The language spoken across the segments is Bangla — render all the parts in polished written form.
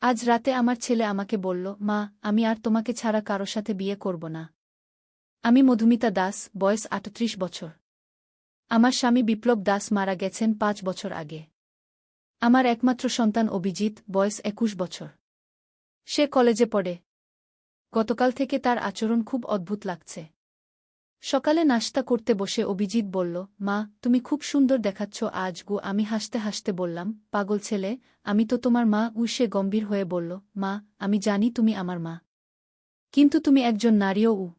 আজ রাতে আমার ছেলে আমাকে বলল, মা, আমি আর তোমাকে ছাড়া কারো সাথে বিয়ে করব না। আমি মধুমিতা দাস, বয়স ৩৮ বছর। আমার স্বামী বিপ্লব দাস মারা গেছেন ৫ বছর আগে। আমার একমাত্র সন্তান অভিজিৎ, বয়স ২১ বছর। সে কলেজে পড়ে। গতকাল থেকে তার আচরণ খুব অদ্ভুত লাগছে। সকালে নাশতা করতে বসে অভিজিৎ বলল, মা, তুমি খুব সুন্দর দেখাচ্ছ আজ গো। আমি হাসতে হাসতে বললাম, পাগল ছেলে, আমি তো তোমার মা। সে গম্ভীর হয়ে বলল, মা, আমি জানি তুমি আমার মা, কিন্তু তুমি একজন নারীও।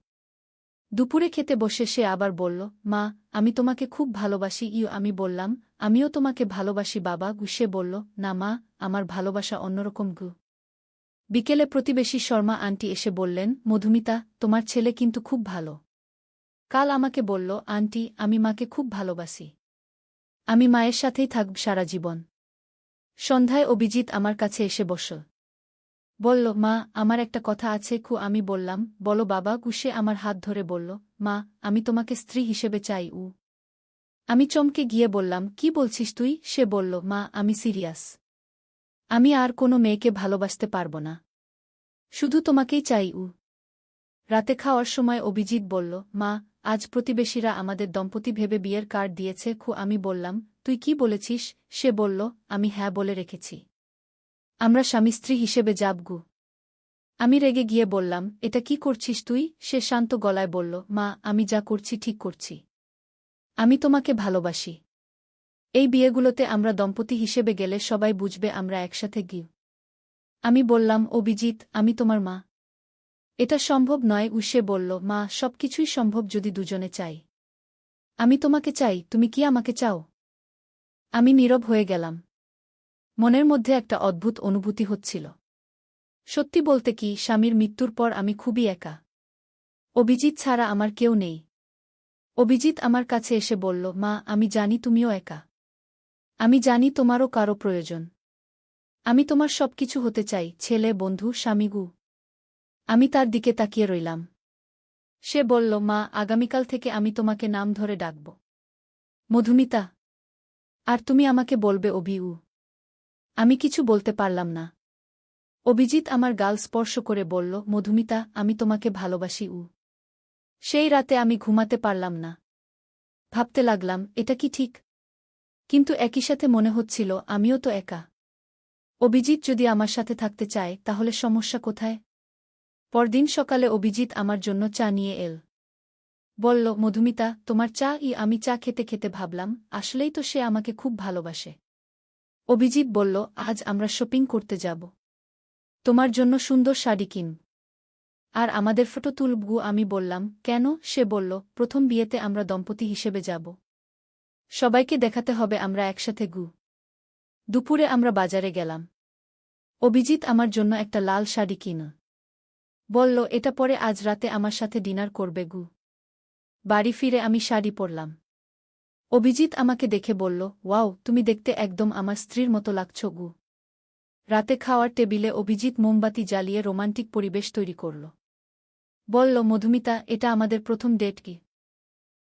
দুপুরে খেতে বসে সে আবার বলল, মা, আমি তোমাকে খুব ভালোবাসি। আমি বললাম, আমিও তোমাকে ভালোবাসি বাবা। সে বলল, না মা, আমার ভালোবাসা অন্যরকম গু। বিকেলে প্রতিবেশী শর্মা আন্টি এসে বললেন, মধুমিতা, তোমার ছেলে কিন্তু খুব ভালো। কাল আমাকে বলল, আন্টি, আমি মাকে খুব ভালোবাসি। আমি মায়ের সাথেই থাকব সারা জীবন। সন্ধ্যায় অভিজিৎ আমার কাছে এসে বসল। বলল, মা, আমার একটা কথা আছে। আমি বললাম, বলো বাবা। সে আমার হাত ধরে বলল, মা, আমি তোমাকে স্ত্রী হিসেবে চাই। আমি চমকে গিয়ে বললাম, কি বলছিস তুই? সে বলল, মা, আমি সিরিয়াস। আমি আর কোনো মেয়েকে ভালোবাসতে পারব না। শুধু তোমাকেই চাই। রাতে খাওয়ার সময় অভিজিৎ বলল, মা, আজ প্রতিবেশীরা আমাদের দম্পতি ভেবে বিয়ের কার্ড দিয়েছে। আমি বললাম, তুই কি বলেছিস? সে বলল, আমি হ্যাঁ বলে রেখেছি। আমরা স্বামী স্ত্রী হিসেবে যাবগু। আমি রেগে গিয়ে বললাম, এটা কি করছিস তুই? সে শান্ত গলায় বলল, মা, আমি যা করছি ঠিক করছি। আমি তোমাকে ভালোবাসি। এই বিয়েগুলোতে আমরা দম্পতি হিসেবে গেলে সবাই বুঝবে আমরা একসাথে গিয়ে। আমি বললাম, অভিজিৎ, আমি তোমার মা। এটা সম্ভব নয়। সে বলল, মা, সবকিছুই সম্ভব যদি দুজনে চাই। আমি তোমাকে চাই, তুমি কি আমাকে চাও? আমি নীরব হয়ে গেলাম। মনের মধ্যে একটা অদ্ভুত অনুভূতি হচ্ছিল। সত্যি বলতে কি, স্বামীর মৃত্যুর পর আমি খুবই একা। অভিজিৎ ছাড়া আমার কেউ নেই। অভিজিৎ আমার কাছে এসে বলল, মা, আমি জানি তুমিও একা। আমি জানি তোমারও কারো প্রয়োজন। আমি তোমার সবকিছু হতে চাই, ছেলে, বন্ধু, স্বামীগু। আমি তার দিকে তাকিয়ে রইলাম। সে বলল, মা, আগামীকাল থেকে আমি তোমাকে নাম ধরে ডাকব। মধুমিতা। আর তুমি আমাকে বলবে অভিউ। আমি কিছু বলতে পারলাম না। অভিজিৎ আমার গাল স্পর্শ করে বলল, মধুমিতা, আমি তোমাকে ভালোবাসি। সেই রাতে আমি ঘুমাতে পারলাম না। ভাবতে লাগলাম, এটা কি ঠিক? কিন্তু একই সাথে মনে হচ্ছিল, আমিও তো একা। অভিজিৎ যদি আমার সাথে থাকতে চায়, তাহলে সমস্যা কোথায়? পরদিন সকালে অভিজিৎ আমার জন্য চা নিয়ে এল। বলল, মধুমিতা, তোমার চা। আমি চা খেতে খেতে ভাবলাম, আসলেই তো সে আমাকে খুব ভালোবাসে। অভিজিৎ বলল, আজ আমরা শপিং করতে যাব। তোমার জন্য সুন্দর শাড়ি কিন। আর আমাদের ফটো তুলবো। আমি বললাম, কেন? সে বলল, প্রথম বিয়েতে আমরা দম্পতি হিসেবে যাব। সবাইকে দেখাতে হবে আমরা একসাথে গু। দুপুরে আমরা বাজারে গেলাম। অভিজিৎ আমার জন্য একটা লাল শাড়ি কিন। বলল, এটা পরে আজ রাতে আমার সাথে ডিনার করবে গু। বাড়ি ফিরে আমি শাড়ি পরলাম। অভিজিৎ আমাকে দেখে বলল, ওয়াও, তুমি দেখতে একদম আমার স্ত্রীর মতো লাগছ গু। রাতে খাওয়ার টেবিলে অভিজিৎ মোমবাতি জ্বালিয়ে রোমান্টিক পরিবেশ তৈরি করল। বলল, মধুমিতা, এটা আমাদের প্রথম ডেট কি?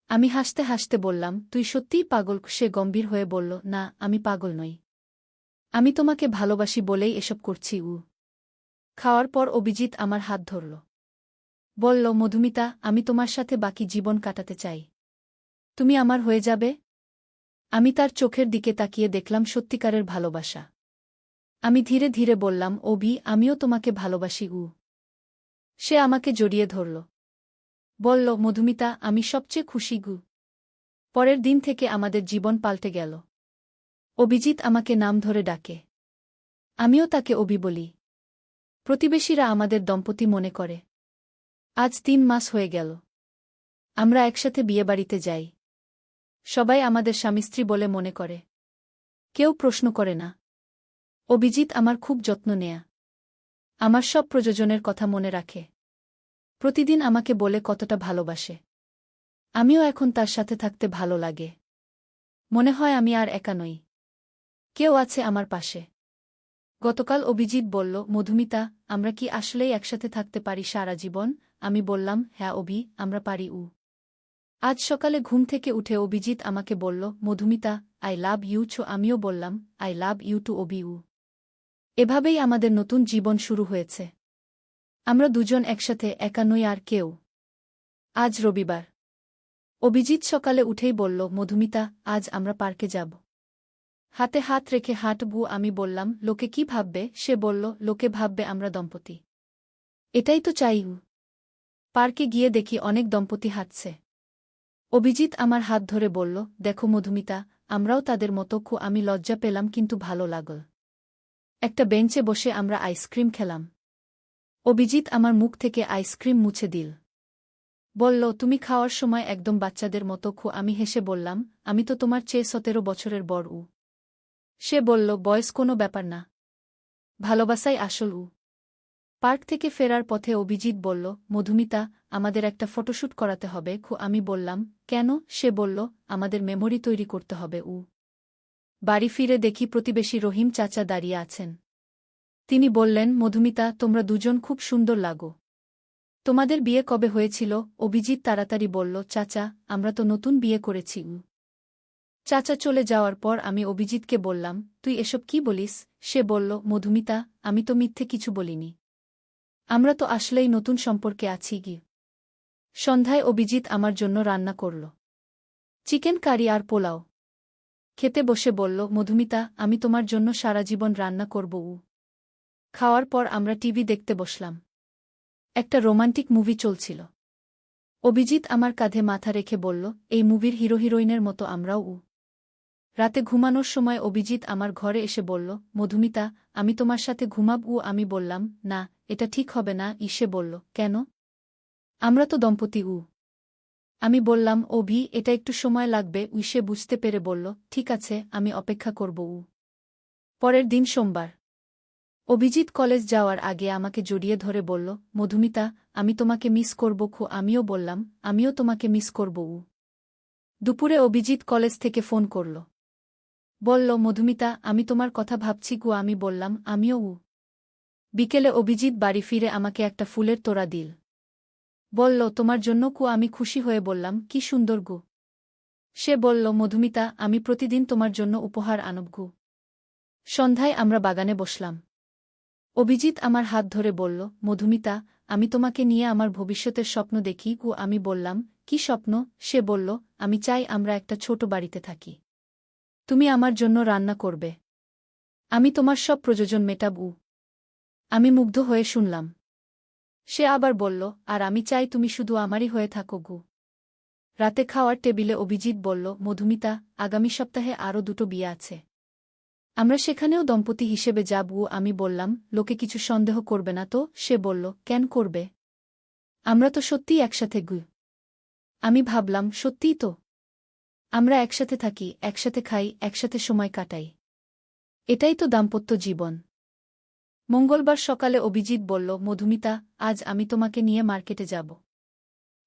আমি হাসতে হাসতে বললাম, তুই সত্যিই পাগল। সে গম্ভীর হয়ে বলল, না, আমি পাগল নই। আমি তোমাকে ভালোবাসি বলেই এসব করছি। খাওয়ার পর অভিজিৎ আমার হাত ধরল। বলল, মধুমিতা, আমি তোমার সাথে বাকি জীবন কাটাতে চাই। তুমি আমার হয়ে যাবে? আমি তার চোখের দিকে তাকিয়ে দেখলাম সত্যিকারের ভালোবাসা। আমি ধীরে ধীরে বললাম, অভি, আমিও তোমাকে ভালোবাসি। সে আমাকে জড়িয়ে ধরল। বলল, মধুমিতা, আমি সবচেয়ে খুশি গু। পরের দিন থেকে আমাদের জীবন পাল্টে গেল। অভিজিৎ আমাকে নাম ধরে ডাকে। আমিও তাকে অভি বলি। প্রতিবেশীরা আমাদের দম্পতি মনে করে। আজ ৩ মাস হয়ে গেল। আমরা একসাথে বিয়েবাড়িতে যাই। সবাই আমাদের স্বামী স্ত্রী বলে মনে করে। কেউ প্রশ্ন করে না। অভিজিৎ আমার খুব যত্ন নেয়া। আমার সব প্রয়োজনের কথা মনে রাখে। প্রতিদিন আমাকে বলে কতটা ভালোবাসে। আমিও এখন তার সাথে থাকতে ভালো লাগে। মনে হয় আমি আর একা নই। কেউ আছে আমার পাশে। গতকাল অভিজিৎ বলল, মধুমিতা, আমরা কি আসলেই একসাথে থাকতে পারি সারা জীবন? আমি বললাম, হ্যাঁ অভি, আমরা পারি। আজ সকালে ঘুম থেকে উঠে অভিজিৎ আমাকে বলল, মধুমিতা, আই লাভ ইউ। আমিও বললাম, I love you too Abhi. এভাবেই আমাদের নতুন জীবন শুরু হয়েছে। আমরা দুজন একসাথে, একা নই আর কেউ। আজ রবিবার। অভিজিৎ সকালে উঠেই বলল, মধুমিতা, আজ আমরা পার্কে যাব। হাতে হাত রেখে হাঁটবো। আমি বললাম, লোকে কি ভাববে? সে বলল, লোকে ভাববে আমরা দম্পতি। এটাই তো চাই। পার্কে গিয়ে দেখি অনেক দম্পতি হাঁটছে। অভিজিৎ আমার হাত ধরে বলল, দেখো মধুমিতা, আমরাও তাদের মতো। আমি লজ্জা পেলাম কিন্তু ভালো লাগল। একটা বেঞ্চে বসে আমরা আইসক্রিম খেলাম। অভিজিৎ আমার মুখ থেকে আইসক্রিম মুছে দিল। বলল, তুমি খাওয়ার সময় একদম বাচ্চাদের মতো। আমি হেসে বললাম, আমি তো তোমার চেয়ে 17 বছরের বড়। সে বলল, বয়স কোনো ব্যাপার না, ভালোবাসাই আসল। পার্ক থেকে ফেরার পথে অভিজিৎ বলল, মধুমিতা, আমাদের একটা ফটোশ্যুট করাতে হবে। আমি বললাম, কেন? সে বলল, আমাদের মেমোরি তৈরি করতে হবে। বাড়ি ফিরে দেখি প্রতিবেশী রহিম চাচা দাঁড়িয়ে আছেন। তিনি বললেন, মধুমিতা, তোমরা দুজন খুব সুন্দর লাগো। তোমাদের বিয়ে কবে হয়েছিল? অভিজিৎ তাড়াতাড়ি বলল, চাচা, আমরা তো নতুন বিয়ে করেছি। চাচা চলে যাওয়ার পর আমি অভিজিৎকে বললাম, তুই এসব কি বলিস? সে বলল, মধুমিতা, আমি তো মিথ্যে কিছু বলিনি। আমরা তো আসলেই নতুন সম্পর্কে আছি। সন্ধ্যায় অভিজিৎ আমার জন্য রান্না করল চিকেন কারি আর পোলাও। খেতে বসে বলল, মধুমিতা, আমি তোমার জন্য সারা জীবন রান্না করব। খাওয়ার পর আমরা টিভি দেখতে বসলাম। একটা রোমান্টিক মুভি চলছিল। অভিজিৎ আমার কাঁধে মাথা রেখে বলল, এই মুভির হিরো হিরোইনের মতো আমরাও। রাতে ঘুমানোর সময় অভিজিৎ আমার ঘরে এসে বলল, মধুমিতা, আমি তোমার সাথে ঘুমাব। আমি বললাম, না, এটা ঠিক হবে না। সে বলল, কেন? আমরা তো দম্পতি। আমি বললাম, অভি, এটা একটু সময় লাগবে। সে বুঝতে পেরে বলল, ঠিক আছে, আমি অপেক্ষা করব। পরের দিন সোমবার। অভিজিৎ কলেজ যাওয়ার আগে আমাকে জড়িয়ে ধরে বলল, মধুমিতা, আমি তোমাকে মিস করব। আমিও বললাম, আমিও তোমাকে মিস করব। দুপুরে অভিজিৎ কলেজ থেকে ফোন করল। বলল, মধুমিতা, আমি তোমার কথা ভাবছি। আমি বললাম, আমিও। বিকেলে অভিজিৎ বাড়ি ফিরে আমাকে একটা ফুলের তোড়া দিল। বলল, তোমার জন্য। আমি খুশি হয়ে বললাম, কি সুন্দর। সে বলল, মধুমিতা, আমি প্রতিদিন তোমার জন্য উপহার আনব। সন্ধ্যায় আমরা বাগানে বসলাম। অভিজিৎ আমার হাত ধরে বলল, মধুমিতা, আমি তোমাকে নিয়ে আমার ভবিষ্যতের স্বপ্ন দেখি। আমি বললাম, কি স্বপ্ন? সে বলল, আমি চাই আমরা একটা ছোট বাড়িতে থাকি। তুমি আমার জন্য রান্না করবে। আমি তোমার সব প্রয়োজন মেটাব। আমি মুগ্ধ হয়ে শুনলাম। সে আবার বলল, আর আমি চাই তুমি শুধু আমারই হয়ে থাকো। রাতে খাওয়ার টেবিলে অভিজিৎ বলল, মধুমিতা, আগামী সপ্তাহে আরও 2টো বিয়ে আছে। আমরা সেখানেও দম্পতি হিসেবে যাব। আমি বললাম, লোকে কিছু সন্দেহ করবে না তো? সে বলল, কেন করবে? আমরা তো সত্যিই একসাথে। আমি ভাবলাম, সত্যিই তো। আমরা একসাথে থাকি, একসাথে খাই, একসাথে সময় কাটাই। এটাই তো দাম্পত্য জীবন। মঙ্গলবার সকালে অভিজিৎ বলল, মধুমিতা, আজ আমি তোমাকে নিয়ে মার্কেটে যাব।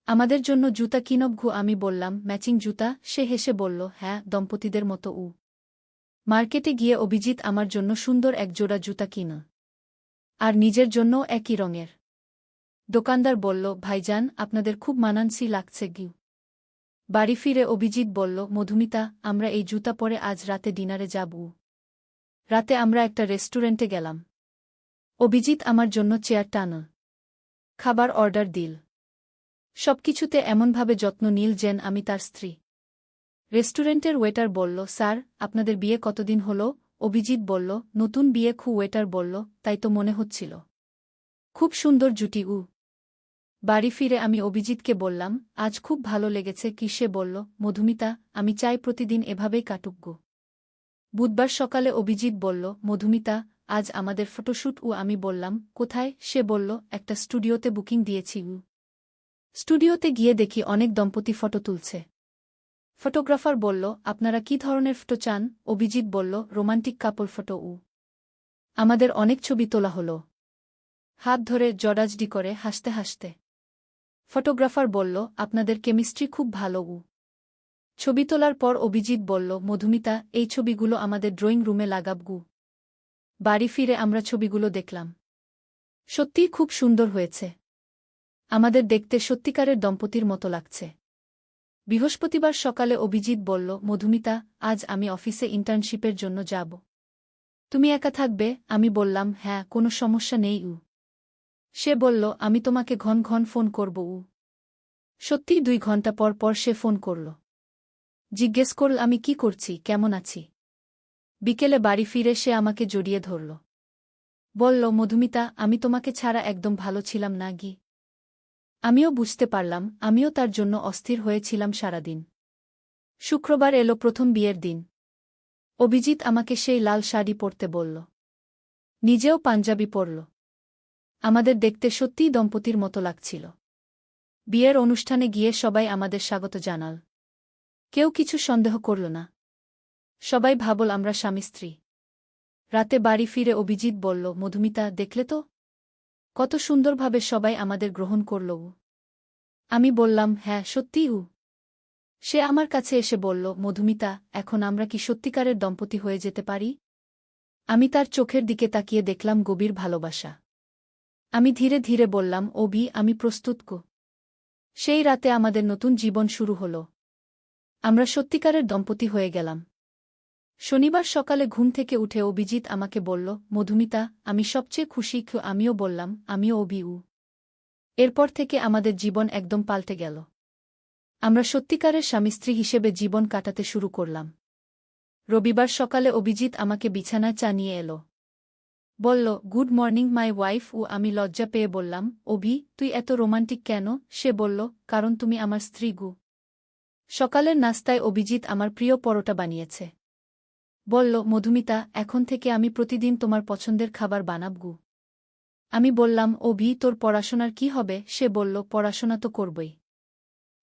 আমাদের জন্য জুতা কিনব। আমি বললাম, ম্যাচিং জুতা? সে হেসে বলল, হ্যাঁ, দম্পতিদের মতো। মার্কেটে গিয়ে অভিজিৎ আমার জন্য সুন্দর এক জোড়া জুতা কিন, আর নিজের জন্যও একই রঙের। দোকানদার বলল, ভাইজান, আপনাদের খুব মানানসই লাগছে। বাড়ি ফিরে অভিজিৎ বলল, মধুমিতা, আমরা এই জুতা পরে আজ রাতে ডিনারে যাব। রাতে আমরা একটা রেস্টুরেন্টে গেলাম। অভিজিৎ আমার জন্য চেয়ার টান, খাবার অর্ডার দিল। সবকিছুতে এমনভাবে যত্ন নিল যেন আমি তার স্ত্রী। রেস্টুরেন্টের ওয়েটার বলল, স্যার, আপনাদের বিয়ে কতদিন হল? অভিজিৎ বলল, নতুন বিয়ে। ওয়েটার বলল, তাই তো মনে হচ্ছিল। খুব সুন্দর জুটি। বাড়ি ফিরে আমি অভিজিৎকে বললাম, আজ খুব ভালো লেগেছে। সে বলল, মধুমিতা, আমি চাই প্রতিদিন এভাবেই কাটুক। বুধবার সকালে অভিজিৎ বলল, মধুমিতা, আজ আমাদের ফটোশ্যুট। আমি বললাম, কোথায়? সে বলল, একটা স্টুডিওতে বুকিং দিয়েছি। স্টুডিওতে গিয়ে দেখি অনেক দম্পতি ফটো তুলছে। ফটোগ্রাফার বলল, আপনারা কি ধরনের ফটো চান? অভিজিৎ বলল, রোমান্টিক কাপল ফটো। আমাদের অনেক ছবি তোলা হলো, হাত ধরে, জড়াজড়ি করে, হাসতে হাসতে। ফটোগ্রাফার বলল, আপনাদের কেমিস্ট্রি খুব ভালো। ছবি তোলার পর অভিজিৎ বলল, মধুমিতা, এই ছবিগুলো আমাদের ড্রয়িং রুমে লাগাব। বাড়ি ফিরে আমরা ছবিগুলো দেখলাম। সত্যিই খুব সুন্দর হয়েছে। আমাদের দেখতে সত্যিকারের দম্পতির মতো লাগছে। বৃহস্পতিবার সকালে অভিজিৎ বলল, মধুমিতা, আজ আমি অফিসে ইন্টার্নশিপের জন্য যাব। তুমি একা থাকবে? আমি বললাম, হ্যাঁ, কোনো সমস্যা নেই উ। সে বলল, আমি তোমাকে ঘন ঘন ফোন করব উ। সত্যিই 2 ঘন্টা পর পর সে ফোন করল। জিজ্ঞেস করল আমি কি করছি, কেমন আছি। বিকেলে বাড়ি ফিরে সে আমাকে জড়িয়ে ধরল। বলল, মধুমিতা, আমি তোমাকে ছাড়া একদম ভালো ছিলাম না গি। আমিও বুঝতে পারলাম, আমিও তার জন্য অস্থির হয়েছিলাম সারাদিন। শুক্রবার এলো প্রথম বিয়ের দিন। অভিজিৎ আমাকে সেই লাল শাড়ি পরতে বলল। নিজেও পাঞ্জাবি পরল। আমাদের দেখতে সত্যিই দম্পতির মতো লাগছিল। বিয়ের অনুষ্ঠানে গিয়ে সবাই আমাদের স্বাগত জানাল। কেউ কিছু সন্দেহ করল না। সবাই ভাবল আমরা স্বামী স্ত্রী। রাতে বাড়ি ফিরে অভিজিৎ বলল, মধুমিতা, দেখলে তো কত সুন্দরভাবে সবাই আমাদের গ্রহণ করল উ। আমি বললাম, হ্যাঁ, সত্যিই উ। সে আমার কাছে এসে বলল, মধুমিতা, এখন আমরা কি সত্যিকারের দম্পতি হয়ে যেতে পারি? আমি তার চোখের দিকে তাকিয়ে দেখলাম গভীর ভালোবাসা। আমি ধীরে ধীরে বললাম, অভি, আমি প্রস্তুত গো। সেই রাতে আমাদের নতুন জীবন শুরু হল। আমরা সত্যিকারের দম্পতি হয়ে গেলাম। শনিবার সকালে ঘুম থেকে উঠে অভিজিৎ আমাকে বলল, মধুমিতা, আমি সবচেয়ে খুশি। আমিও বললাম, আমিও অভি উ। এরপর থেকে আমাদের জীবন একদম পাল্টে গেল। আমরা সত্যিকারের স্বামী স্ত্রী হিসেবে জীবন কাটাতে শুরু করলাম। রবিবার সকালে অভিজিৎ আমাকে বিছানায় চা নিয়ে এল। বলল, গুড মর্নিং মাই ওয়াইফ ও। আমি লজ্জা পেয়ে বললাম, অভি, তুই এত রোমান্টিক কেন? সে বলল, কারণ তুমি আমার স্ত্রী গু। সকালের নাস্তায় অভিজিৎ আমার প্রিয় পরোটা বানিয়েছে। বলল, মধুমিতা, এখন থেকে আমি প্রতিদিন তোমার পছন্দের খাবার বানাব গু। আমি বললাম, অভি, তোর পড়াশোনার কি হবে? সে বলল, পড়াশোনা তো করবই,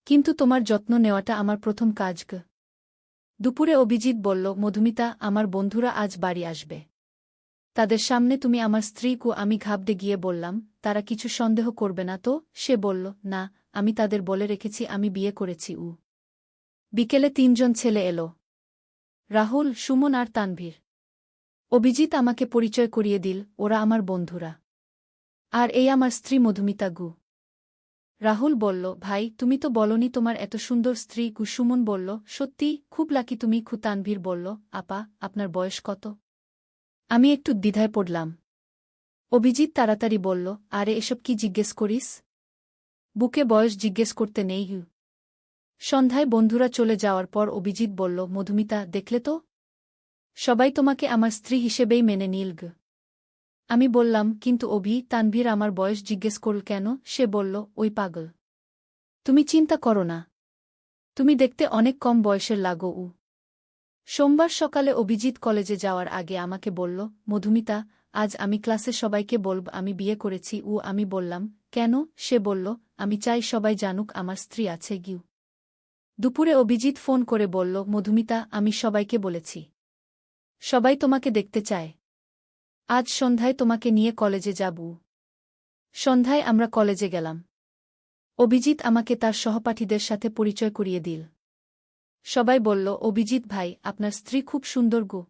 কিন্তু তোমার যত্ন নেওয়াটা আমার প্রথম কাজ গ। দুপুরে অভিজিৎ বলল, মধুমিতা, আমার বন্ধুরা আজ বাড়ি আসবে। তাদের সামনে তুমি আমার স্ত্রী কু। আমি ঘাবড়ে গিয়ে বললাম, তারা কিছু সন্দেহ করবে না তো? সে বলল, না, আমি তাদের বলে রেখেছি আমি বিয়ে করেছি উ। বিকেলে 3 জন ছেলে এলো। রাহুল, সুমন আর তানভীর। অভিজিৎ আমাকে পরিচয় করিয়ে দিল, ওরা আমার বন্ধুরা। আর এই আমার স্ত্রী মধুমিতা গু। রাহুল বলল, ভাই, তুমি তো বলনি তোমার এত সুন্দর স্ত্রী গু। সুমন বলল, সত্যি খুব লাকি তুমি। তানভীর বলল, আপা, আপনার বয়স কত? আমি একটু দ্বিধায় পড়লাম। অভিজিৎ তাড়াতাড়ি বলল, আরে এসব কি জিজ্ঞেস করিস? বুকে বয়স জিজ্ঞেস করতে নেই হু। সন্ধ্যায় বন্ধুরা চলে যাওয়ার পর অভিজিৎ বলল, মধুমিতা, দেখলে তো সবাই তোমাকে আমার স্ত্রী হিসেবেই মেনে নিল গ। আমি বললাম, কিন্তু অভি, তানভীর আমার বয়স জিজ্ঞেস করল কেন? সে বলল, ওই পাগল। তুমি চিন্তা করো না, তুমি দেখতে অনেক কম বয়সের লাগো উ। সোমবার সকালে অভিজিৎ কলেজে যাওয়ার আগে আমাকে বলল, মধুমিতা, আজ আমি ক্লাসে সবাইকে বলব আমি বিয়ে করেছি উ। আমি বললাম, কেন? সে বলল, আমি চাই সবাই জানুক আমার স্ত্রী আছে গিউ। দুপুরে অভিজিৎ ফোন করে বলল, মধুমিতা, আমি সবাইকে বলেছি। সবাই তোমাকে দেখতে চায়। আজ সন্ধ্যায় তোমাকে নিয়ে কলেজে যাব। সন্ধ্যায় আমরা কলেজে গেলাম। অভিজিৎ আমাকে তার সহপাঠীদের সাথে পরিচয় করিয়ে দিল। সবাই বলল, অভিজিৎ ভাই, আপনার স্ত্রী খুব সুন্দর গো।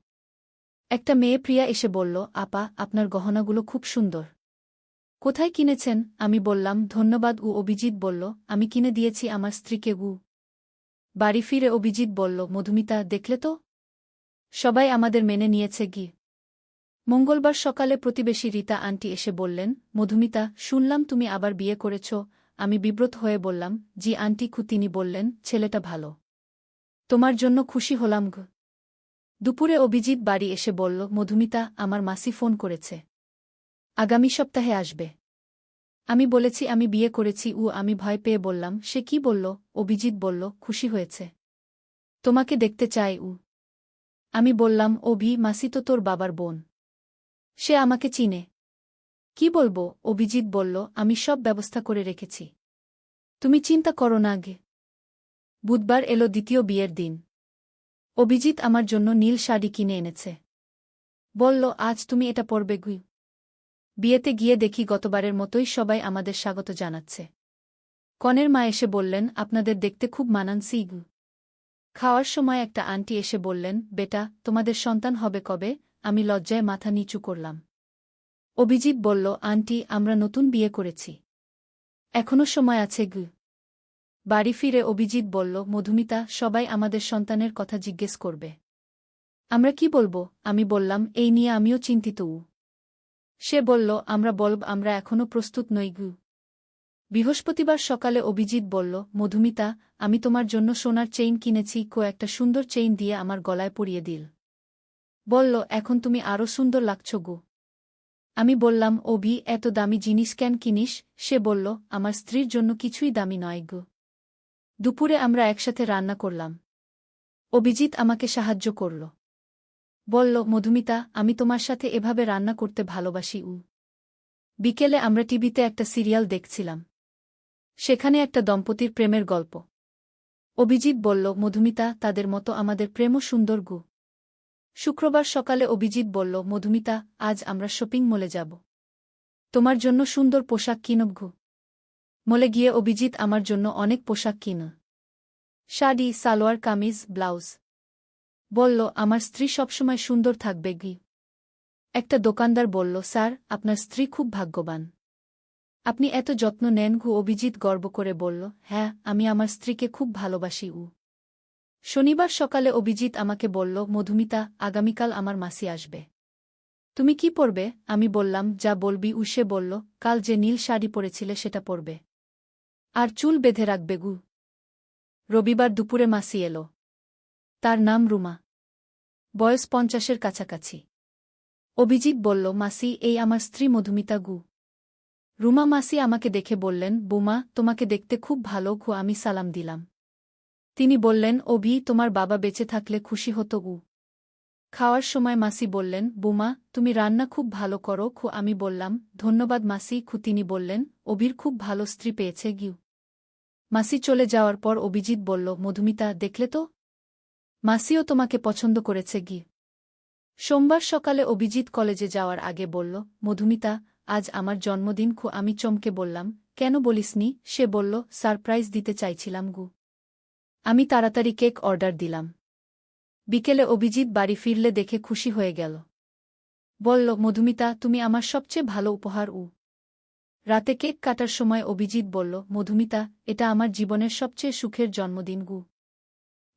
একটা মেয়ে প্রিয়া এসে বলল, আপা, আপনার গহনাগুলো খুব সুন্দর। কোথায় কিনেছেন? আমি বললাম, ধন্যবাদ উ। অভিজিৎ বলল, আমি কিনে দিয়েছি আমার স্ত্রীকে গু। বাড়ি ফিরে অভিজিৎ বলল, মধুমিতা, দেখলে তো সবাই আমাদের মেনে নিয়েছে গি। মঙ্গলবার সকালে প্রতিবেশী রীতা আন্টি এসে বললেন, মধুমিতা, শুনলাম তুমি আবার বিয়ে করেছ। আমি বিব্রত হয়ে বললাম, জি আন্টি। তিনি বললেন, ছেলেটা ভালো, তোমার জন্য খুশি হলাম গ। দুপুরে অভিজিৎ বাড়ি এসে বলল, মধুমিতা, আমার মাসি ফোন করেছে, আগামী সপ্তাহে আসবে। আমি বলেছি আমি বিয়ে করেছি উ। আমি ভয় পেয়ে বললাম, সে কি বলল? অভিজিৎ বলল, খুশি হয়েছে, তোমাকে দেখতে চাই উ। আমি বললাম, অভি, মাসি তো তোর বাবার বোন, সে আমাকে চিনে। কি বলবো? অভিজিৎ বলল, আমি সব ব্যবস্থা করে রেখেছি, তুমি চিন্তা করো না গে। বুধবার এলো দ্বিতীয় বিয়ের দিন। অভিজিৎ আমার জন্য নীল শাড়ি কিনে এনেছে। বলল, আজ তুমি এটা পরবে গু। বিয়েতে গিয়ে দেখি গতবারের মতোই সবাই আমাদের স্বাগত জানাচ্ছে। কনের মা এসে বললেন, আপনাদের দেখতে খুব মানানসি গু। খাওয়ার সময় একটা আন্টি এসে বললেন, বেটা, তোমাদের সন্তান হবে কবে? আমি লজ্জায় মাথা নিচু করলাম। অভিজিৎ বলল, আন্টি, আমরা নতুন বিয়ে করেছি, এখনো সময় আছে গু। বাড়ি ফিরে অভিজিৎ বলল, মধুমিতা, সবাই আমাদের সন্তানের কথা জিজ্ঞেস করবে। আমরা কি বলবো? আমি বললাম, এই নিয়ে আমিও চিন্তিত। সে বলল, আমরা এখনও প্রস্তুত নই গু। বৃহস্পতিবার সকালে অভিজিৎ বলল, মধুমিতা, আমি তোমার জন্য সোনার চেইন কিনেছি। একটা সুন্দর চেইন দিয়ে আমার গলায় পরিয়ে দিল। বলল, এখন তুমি আরও সুন্দর লাগছ গু। আমি বললাম, অভি, এত দামি জিনিস কেন কিনিস? সে বলল, আমার স্ত্রীর জন্য কিছুই দামি নয় গু। দুপুরে আমরা একসাথে রান্না করলাম। অভিজিৎ আমাকে সাহায্য করল। বলল, মধুমিতা, আমি তোমার সাথে এভাবে রান্না করতে ভালোবাসি। বিকেলে আমরা টিভিতে একটা সিরিয়াল দেখছিলাম। সেখানে একটা দম্পতির প্রেমের গল্প। অভিজিৎ বলল, মধুমিতা, তাদের মতো আমাদের প্রেমও সুন্দর গু। শুক্রবার সকালে অভিজিৎ বলল, মধুমিতা, আজ আমরা শপিং মলে যাব। তোমার জন্য সুন্দর পোশাক কিনব গু। মলে গিয়ে অভিজিৎ আমার জন্য অনেক পোশাক কিন। শাড়ি, সালোয়ার কামিজ, ব্লাউজ। বলল, আমার স্ত্রী সবসময় সুন্দর থাকবে গি। একটা দোকানদার বলল, স্যার, আপনার স্ত্রী খুব ভাগ্যবান। আপনি এত যত্ন নেন গু। অভিজিৎ গর্ব করে বলল, হ্যাঁ, আমি আমার স্ত্রীকে খুব ভালোবাসি। শনিবার সকালে অভিজিৎ আমাকে বলল, মধুমিতা, আগামীকাল আমার মাসি আসবে। তুমি কি পরবে? আমি বললাম, যা বলবি। সে বলল, কাল যে নীল শাড়ি পরেছিলে সেটা পরবে। আর চুল বেঁধে রাখবে গু। রবিবার দুপুরে মাসি এলো। তার নাম রুমা। বয়স 50-এর কাছাকাছি। অভিজিৎ বলল, মাসি, এই আমার স্ত্রী মধুমিতা গু। রুমা মাসি আমাকে দেখে বললেন, বুমা, তোমাকে দেখতে খুব ভালো গু। আমি সালাম দিলাম। তিনি বললেন, অভি, তোমার বাবা বেঁচে থাকলে খুশি হতো গু। খাওয়ার সময় মাসি বললেন, বুমা, তুমি রান্না খুব ভালো করো। আমি বললাম, ধন্যবাদ মাসি। তিনি বললেন, অভির খুব ভালো স্ত্রী পেয়েছে গিউ। মাসি চলে যাওয়ার পর অভিজিৎ বলল, মধুমিতা, দেখলে তো, মাসিও তোমাকে পছন্দ করেছে গি। সোমবার সকালে অভিজিৎ কলেজে যাওয়ার আগে বলল, মধুমিতা, আজ আমার জন্মদিন। আমি চমকে বললাম, কেন বলিসনি? সে বলল, সারপ্রাইজ দিতে চাইছিলাম গু। আমি তাড়াতাড়ি কেক অর্ডার দিলাম। বিকেলে অভিজিৎ বাড়ি ফিরলে দেখে খুশি হয়ে গেল। বলল, মধুমিতা, তুমি আমার সবচেয়ে ভালো উপহার। রাতে কেক কাটার সময় অভিজিৎ বলল, মধুমিতা, এটা আমার জীবনের সবচেয়ে সুখের জন্মদিন গু।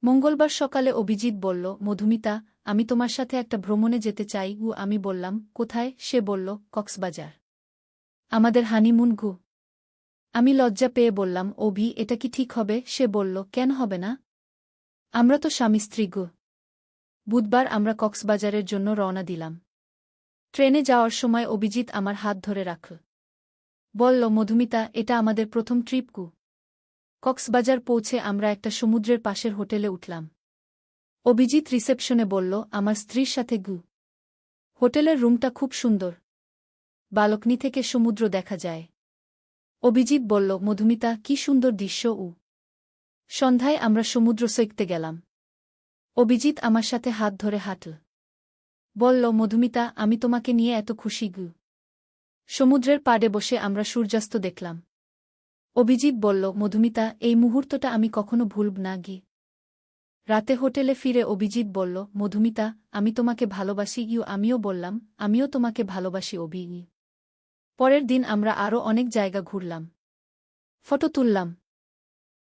মঙ্গলবার সকালে অভিজিৎ বলল, মধুমিতা, আমি তোমার সাথে একটা ভ্রমণে যেতে চাই গু। আমি বললাম, কোথায়? সে বলল, কক্সবাজার। আমাদের হানিমুন গু। আমি লজ্জা পেয়ে বললাম, অভি, এটা কি ঠিক হবে? সে বলল, কেন হবে না? আমরা তো স্বামী স্ত্রী গু। বুধবার আমরা কক্সবাজারের জন্য রওনা দিলাম। ট্রেনে যাওয়ার সময় অভিজিৎ আমার হাত ধরে রাখল। বলল, মধুমিতা, এটা আমাদের প্রথম ট্রিপ গু। কক্সবাজার পৌঁছে আমরা একটা সমুদ্রের পাশের হোটেলে উঠলাম। অভিজিৎ রিসেপশনে বলল, আমার স্ত্রীর সাথে গু। হোটেলের রুমটা খুব সুন্দর। বালকনি থেকে সমুদ্র দেখা যায়। অভিজিৎ বলল, মধুমিতা, কি সুন্দর দৃশ্য। সন্ধ্যায় আমরা সমুদ্র সৈকতে গেলাম। অভিজিৎ আমার সাথে হাত ধরে হাঁটল। বলল, মধুমিতা, আমি তোমাকে নিয়ে এত খুশি গু। সমুদ্রের পাড়ে বসে আমরা সূর্যাস্ত দেখলাম। অভিজিৎ বলল, মধুমিতা, এই মুহূর্তটা আমি কখনো ভুলব না গি। রাতে হোটেলে ফিরে অভিজিৎ বলল, মধুমিতা, আমি তোমাকে ভালোবাসি গিউ। আমিও বললাম, আমিও তোমাকে ভালোবাসি অভি। পরের দিন আমরা আরও অনেক জায়গা ঘুরলাম। ফটো তুললাম।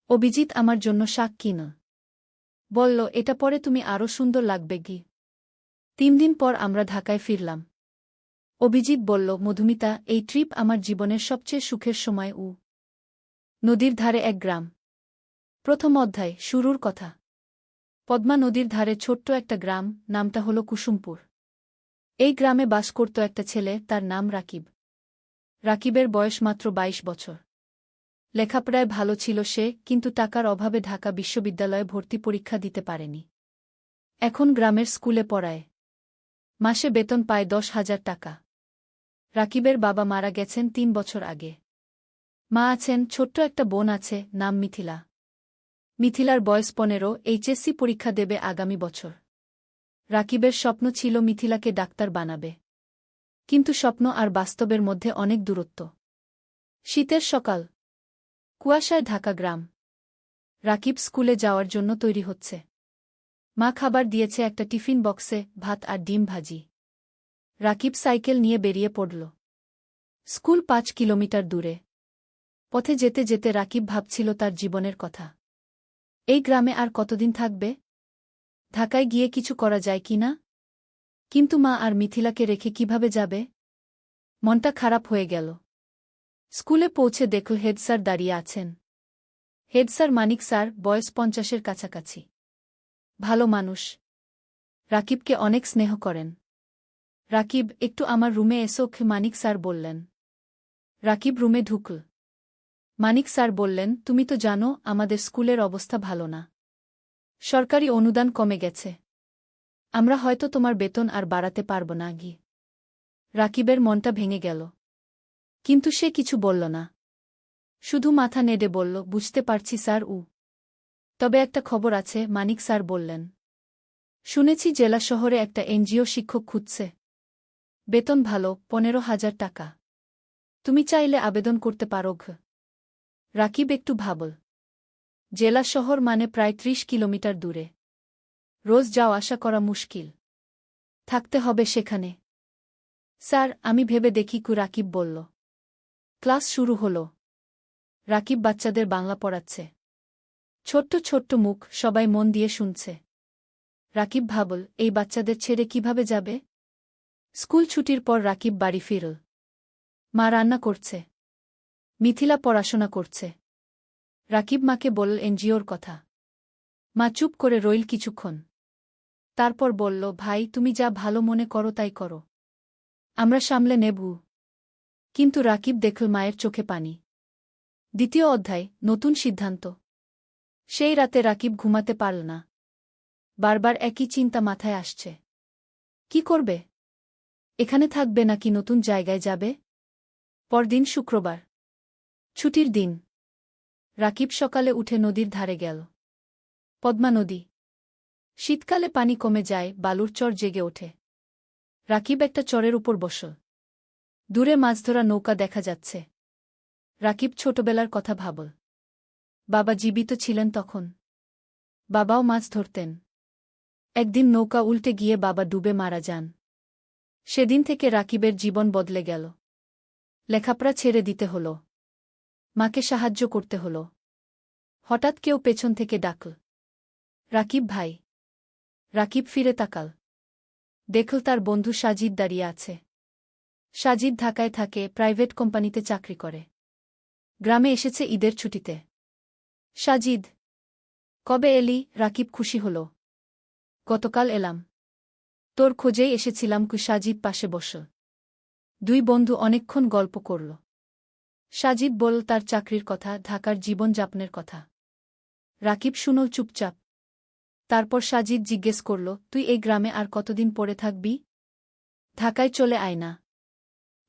অভিজিৎ আমার জন্য শাক কিন। বলল, এটা পরে তুমি আরও সুন্দর লাগবে গি। 3 দিন পর আমরা ঢাকায় ফিরলাম। অভিজিৎ বলল, মধুমিতা, এই ট্রিপ আমার জীবনের সবচেয়ে সুখের সময়। নদীর ধারে এক গ্রাম। প্রথম অধ্যায়, শুরুর কথা। পদ্মা নদীর ধারে ছোট্ট একটা গ্রাম, নামটা হল কুসুমপুর। এই গ্রামে বাস করত একটা ছেলে, তার নাম রাকিব। রাকিবের বয়স মাত্র 22 বছর। লেখাপড়ায় ভালো ছিল সে, কিন্তু টাকার অভাবে ঢাকা বিশ্ববিদ্যালয়ে ভর্তি পরীক্ষা দিতে পারেনি। এখন গ্রামের স্কুলে পড়ায়। মাসে বেতন পায় 10,000 টাকা। রাকিবের বাবা মারা গেছেন 3 বছর আগে। মা আছেন, ছোট্ট একটা বোন আছে, নাম মিথিলা। মিথিলার বয়স 15, এইচএসসি পরীক্ষা দেবে আগামী বছর। রাকিবের স্বপ্ন ছিল মিথিলাকে ডাক্তার বানাবে। কিন্তু স্বপ্ন আর বাস্তবের মধ্যে অনেক দূরত্ব। শীতের সকাল। কুয়াশায় ঢাকা গ্রাম। রাকিব স্কুলে যাওয়ার জন্য তৈরি হচ্ছে। মা খাবার দিয়েছে একটা টিফিন বক্সে, ভাত আর ডিম ভাজি। রাকিব সাইকেল নিয়ে বেরিয়ে পড়ল। স্কুল 5 কিলোমিটার দূরে। পথে যেতে যেতে রাকিব ভাবছিল তার জীবনের কথা। এই গ্রামে আর কতদিন থাকবে? ঢাকায় গিয়ে কিছু করা যায় কি না? কিন্তু মা আর মিথিলাকে রেখে কিভাবে যাবে? মনটা খারাপ হয়ে গেল। স্কুলে পৌঁছে দেখল হেড স্যার দাঁড়িয়ে আছেন। হেড স্যার মানিক স্যার, বয়স 50-এর কাছাকাছি। ভালো মানুষ। রাকিবকে অনেক স্নেহ করেন। রাকিব, একটু আমার রুমে এসো, মানিক স্যার বললেন। রাকিব রুমে ঢুকল। মানিক স্যার বললেন, তুমি তো জানো আমাদের স্কুলের অবস্থা ভালো না। সরকারি অনুদান কমে গেছে। আমরা হয়তো তোমার বেতন আর বাড়াতে পারব না। রাকিবের মনটা ভেঙে গেল। কিন্তু সে কিছু বলল না। শুধু মাথা নেড়ে বলল, বুঝতে পারছি স্যার। তবে একটা খবর আছে, মানিক স্যার বললেন। শুনেছি জেলা শহরে একটা এনজিও শিক্ষক খুঁজছে। বেতন ভালো, 15,000 টাকা। তুমি চাইলে আবেদন করতে পারো। রাকিব একটু ভাবল। জেলা শহর মানে প্রায় 30 কিলোমিটার দূরে। রোজ যাওয়া আসা করা মুশকিল। থাকতে হবে সেখানে। স্যার, আমি ভেবে দেখি। রাকিব বলল। ক্লাস শুরু হল। রাকিব বাচ্চাদের বাংলা পড়াচ্ছে। ছোট্ট ছোট্ট মুখ, সবাই মন দিয়ে শুনছে। রাকিব ভাবল, এই বাচ্চাদের ছেড়ে কিভাবে যাবে? স্কুল ছুটির পর রাকিব বাড়ি ফিরল। মা রান্না করছে। মিথিলা পড়াশোনা করছে। রাকিব মাকে বলল এনজিওর কথা। মা চুপ করে রইল কিছুক্ষণ। তারপর বলল, ভাই, তুমি যা ভালো মনে করো তাই করো। আমরা সামলে নেব। কিন্তু রাকিব দেখল মায়ের চোখে পানি। দ্বিতীয় অধ্যায়, নতুন সিদ্ধান্ত। সেই রাতে রাকিব ঘুমাতে পারল না। বারবার একই চিন্তা মাথায় আসছে। কি করবে? এখানে থাকবে নাকি নতুন জায়গায় যাবে? পরদিন শুক্রবার। ছুটির দিন। রাকিব সকালে উঠে নদীর ধারে গেল। পদ্মা নদী। শীতকালে পানি কমে যায়, বালুর চর জেগে ওঠে। রাকিব একটা চরের উপর বসল। দূরে মাছ ধরা নৌকা দেখা যাচ্ছে। রাকিব ছোটবেলার কথা ভাবল। বাবা জীবিত ছিলেন তখন। বাবাও মাছ ধরতেন। একদিন নৌকা উল্টে গিয়ে বাবা ডুবে মারা যান। সেদিন থেকে রাকিবের জীবন বদলে গেল। লেখাপড়া ছেড়ে দিতে হল। মাকে সাহায্য করতে হল। হঠাৎ কেউ পেছন থেকে ডাকল, রাকিব ভাই। রাকিব ফিরে তাকাল। দেখল তার বন্ধু সাজিদ দাঁড়িয়ে আছে। সাজিদ ঢাকায় থাকে, প্রাইভেট কোম্পানিতে চাকরি করে। গ্রামে এসেছে ঈদের ছুটিতে। সাজিদ, কবে এলি? রাকিব খুশি হল। গতকাল এলাম। তোর খোঁজেই এসেছিলাম। সাজিদ পাশে বসল। দুই বন্ধু অনেকক্ষণ গল্প করল। সাজিদ বলল তার চাকরির কথা, ঢাকার জীবনযাপনের কথা। রাকিব শুনল চুপচাপ। তারপর সাজিদ জিজ্ঞেস করল, তুই এই গ্রামে আর কতদিন পড়ে থাকবি? ঢাকায় চলে আয় না।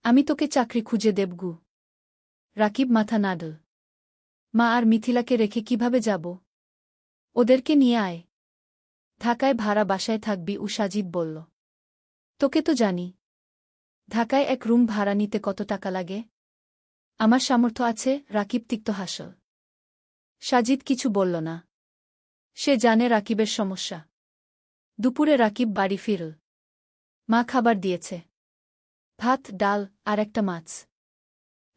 আমি তোকে চাকরি খুঁজে দেবগু। রাকিব মাথা নাড়ল। মা আর মিথিলাকে রেখে কিভাবে যাব? ওদেরকে নিয়ে আয়। ঢাকায় ভাড়া বাসায় থাকবি, সাজিদ বলল। তোকে তো জানি। ঢাকায় এক রুম ভাড়া নিতে কত টাকা লাগে? আমার সামর্থ্য আছে। রাকিব তিক্ত হাসল। সাজিদ কিছু বলল না। সে জানে রাকিবের সমস্যা। দুপুরে রাকিব বাড়ি ফিরল। মা খাবার দিয়েছে। ভাত, ডাল আর একটা মাছ।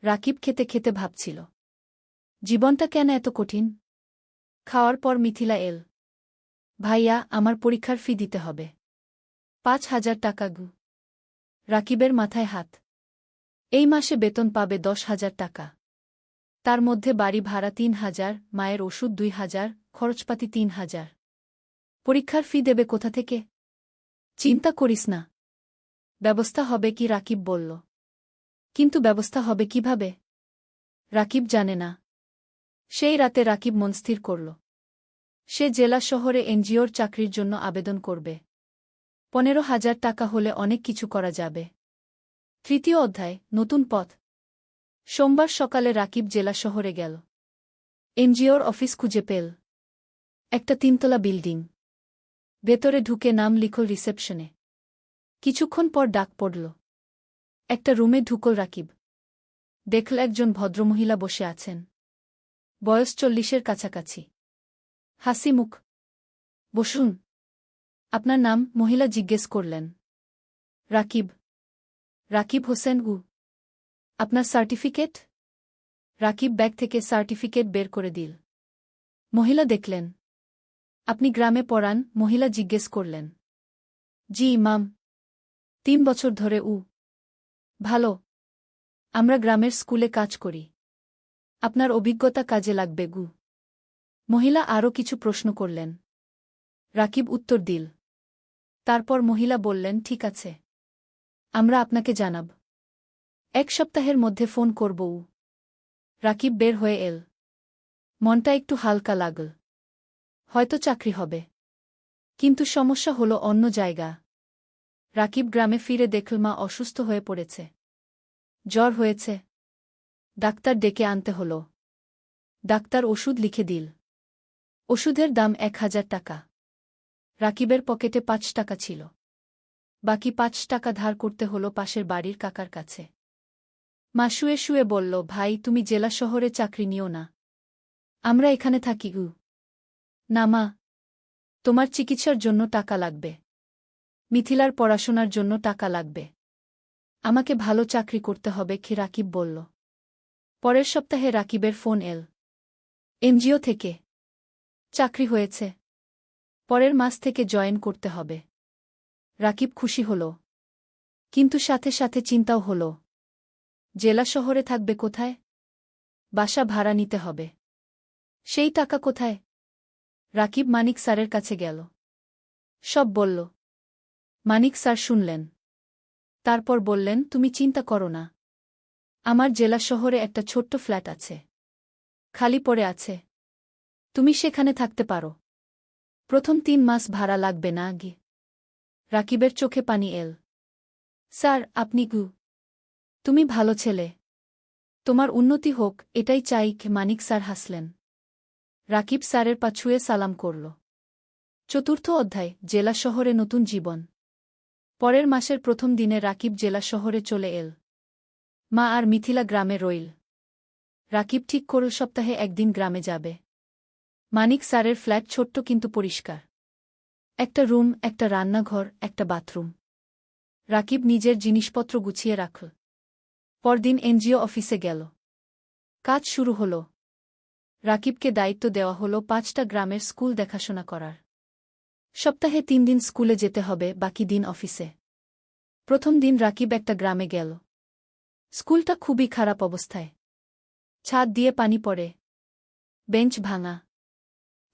রাকিব খেতে খেতে ভাবছিল, জীবনটা কেন এত কঠিন? খাওয়ার পর মিথিলা এল। ভাইয়া, আমার পরীক্ষার ফি দিতে হবে। 5,000 টাকা। রাকিবের মাথায় হাত। এই মাসে বেতন পাবে 10,000 টাকা। তার মধ্যে বাড়ি ভাড়া 3,000, মায়ের ওষুধ 2,000, খরচপাতি 3,000। পরীক্ষার ফি দেবে কোথা থেকে? চিন্তা করিস না, ব্যবস্থা হবে। কি রাকিব বলল। কিন্তু ব্যবস্থা হবে কিভাবে? রাকিব জানে না। সেই রাতে রাকিব মন স্থির করল। সে জেলা শহরে এনজিওর চাকরির জন্য আবেদন করবে। 15,000 টাকা হলে অনেক কিছু করা যাবে। তৃতীয় অধ্যায়, নতুন পথ। সোমবার সকালে রাকিব জেলা শহরে গেল। এনজিওর অফিস খুঁজে পেল। একটা 3তলা বিল্ডিং। ভেতরে ঢুকে নাম লিখল রিসেপশনে। কিছুক্ষণ পর ডাক পড়ল। একটা রুমে ঢুকল রাকিব। দেখল একজন ভদ্রমহিলা বসে আছেন। বয়স 40-এর কাছাকাছি। হাসি মুখ। বসুন। আপনার নাম? মহিলা জিজ্ঞেস করলেন। রাকিব। রাকিব হোসেন। আপনার সার্টিফিকেট? রাকিব ব্যাগ থেকে সার্টিফিকেট বের করে দিল। মহিলা দেখলেন। আপনি গ্রামে পড়ান? মহিলা জিজ্ঞেস করলেন। জি, মাম। 3 বছর ধরে ভালো। আমরা গ্রামের স্কুলে কাজ করি। আপনার অভিজ্ঞতা কাজে লাগবে মহিলা আরও কিছু প্রশ্ন করলেন। রাকিব উত্তর দিল। তারপর মহিলা বললেন, ঠিক আছে, আমরা আপনাকে জানাব। 1 সপ্তাহের মধ্যে ফোন করব। রাকিব বের হয়ে এল। মনটা একটু হালকা লাগল। হয়তো চাকরি হবে। কিন্তু সমস্যা হলো অন্য জায়গা। রাকিব গ্রামে ফিরে দেখল মা অসুস্থ হয়ে পড়েছে। জ্বর হয়েছে। ডাক্তার ডেকে আনতে হল। ডাক্তার ওষুধ লিখে দিল। ওষুধের দাম 1000 টাকা। রাকিবের পকেটে 5 টাকা ছিল। বাকি 5 টাকা ধার করতে হল পাশের বাড়ির কাকার কাছে। মা শুয়ে শুয়ে বলল, ভাই, তুমি জেলা শহরে চাকরি নিও না। আমরা এখানে থাকি। না মা, তোমার চিকিৎসার জন্য টাকা লাগবে। মিথিলার পড়াশোনার জন্য টাকা লাগবে। আমাকে ভালো চাকরি করতে হবে কি? রাকিব বলল। পরের সপ্তাহে রাকিবের ফোন এল। এনজিও থেকে চাকরি হয়েছে। পরের মাস থেকে জয়েন করতে হবে। রাকিব খুশি হল। কিন্তু সাথে সাথে চিন্তাও হল। জেলা শহরে থাকবে কোথায়? বাসা ভাড়া নিতে হবে। সেই টাকা কোথায়? রাকিব মানিক স্যারের কাছে গেল। সব বলল। মানিক স্যার শুনলেন। তারপর বললেন, তুমি চিন্তা করো না। আমার জেলা শহরে একটা ছোট্ট ফ্ল্যাট আছে। খালি পড়ে আছে। তুমি সেখানে থাকতে পারো। প্রথম 3 মাস ভাড়া লাগবে না আগে। রাকিবের চোখে পানি এল। স্যার, আপনি তুমি ভালো ছেলে। তোমার উন্নতি হোক, এটাই চাই। মানিক স্যার হাসলেন। রাকিব স্যারের পা ছুঁয়ে সালাম করল। 4র্থ অধ্যায়, জেলা শহরে নতুন জীবন। পরের মাসের প্রথম দিনে রাকিব জেলা শহরে চলে এল। মা আর মিথিলা গ্রামে রইল। রাকিব ঠিক করল সপ্তাহে একদিন গ্রামে যাবে। মানিক স্যারের ফ্ল্যাট ছোট্ট কিন্তু পরিষ্কার। একটা রুম, একটা রান্নাঘর, একটা বাথরুম। রাকিব নিজের জিনিসপত্র গুছিয়ে রাখল। পরদিন এনজিও অফিসে গেল। কাজ শুরু হল। রাকিবকে দায়িত্ব দেওয়া হল 5টা গ্রামের স্কুল দেখাশোনা করার। সপ্তাহে 3 দিন স্কুলে যেতে হবে, বাকি দিন অফিসে। প্রথম দিন রাকিব একটা গ্রামে গেল। স্কুলটা খুবই খারাপ অবস্থায়। ছাদ দিয়ে পানি পড়ে। বেঞ্চ ভাঙা।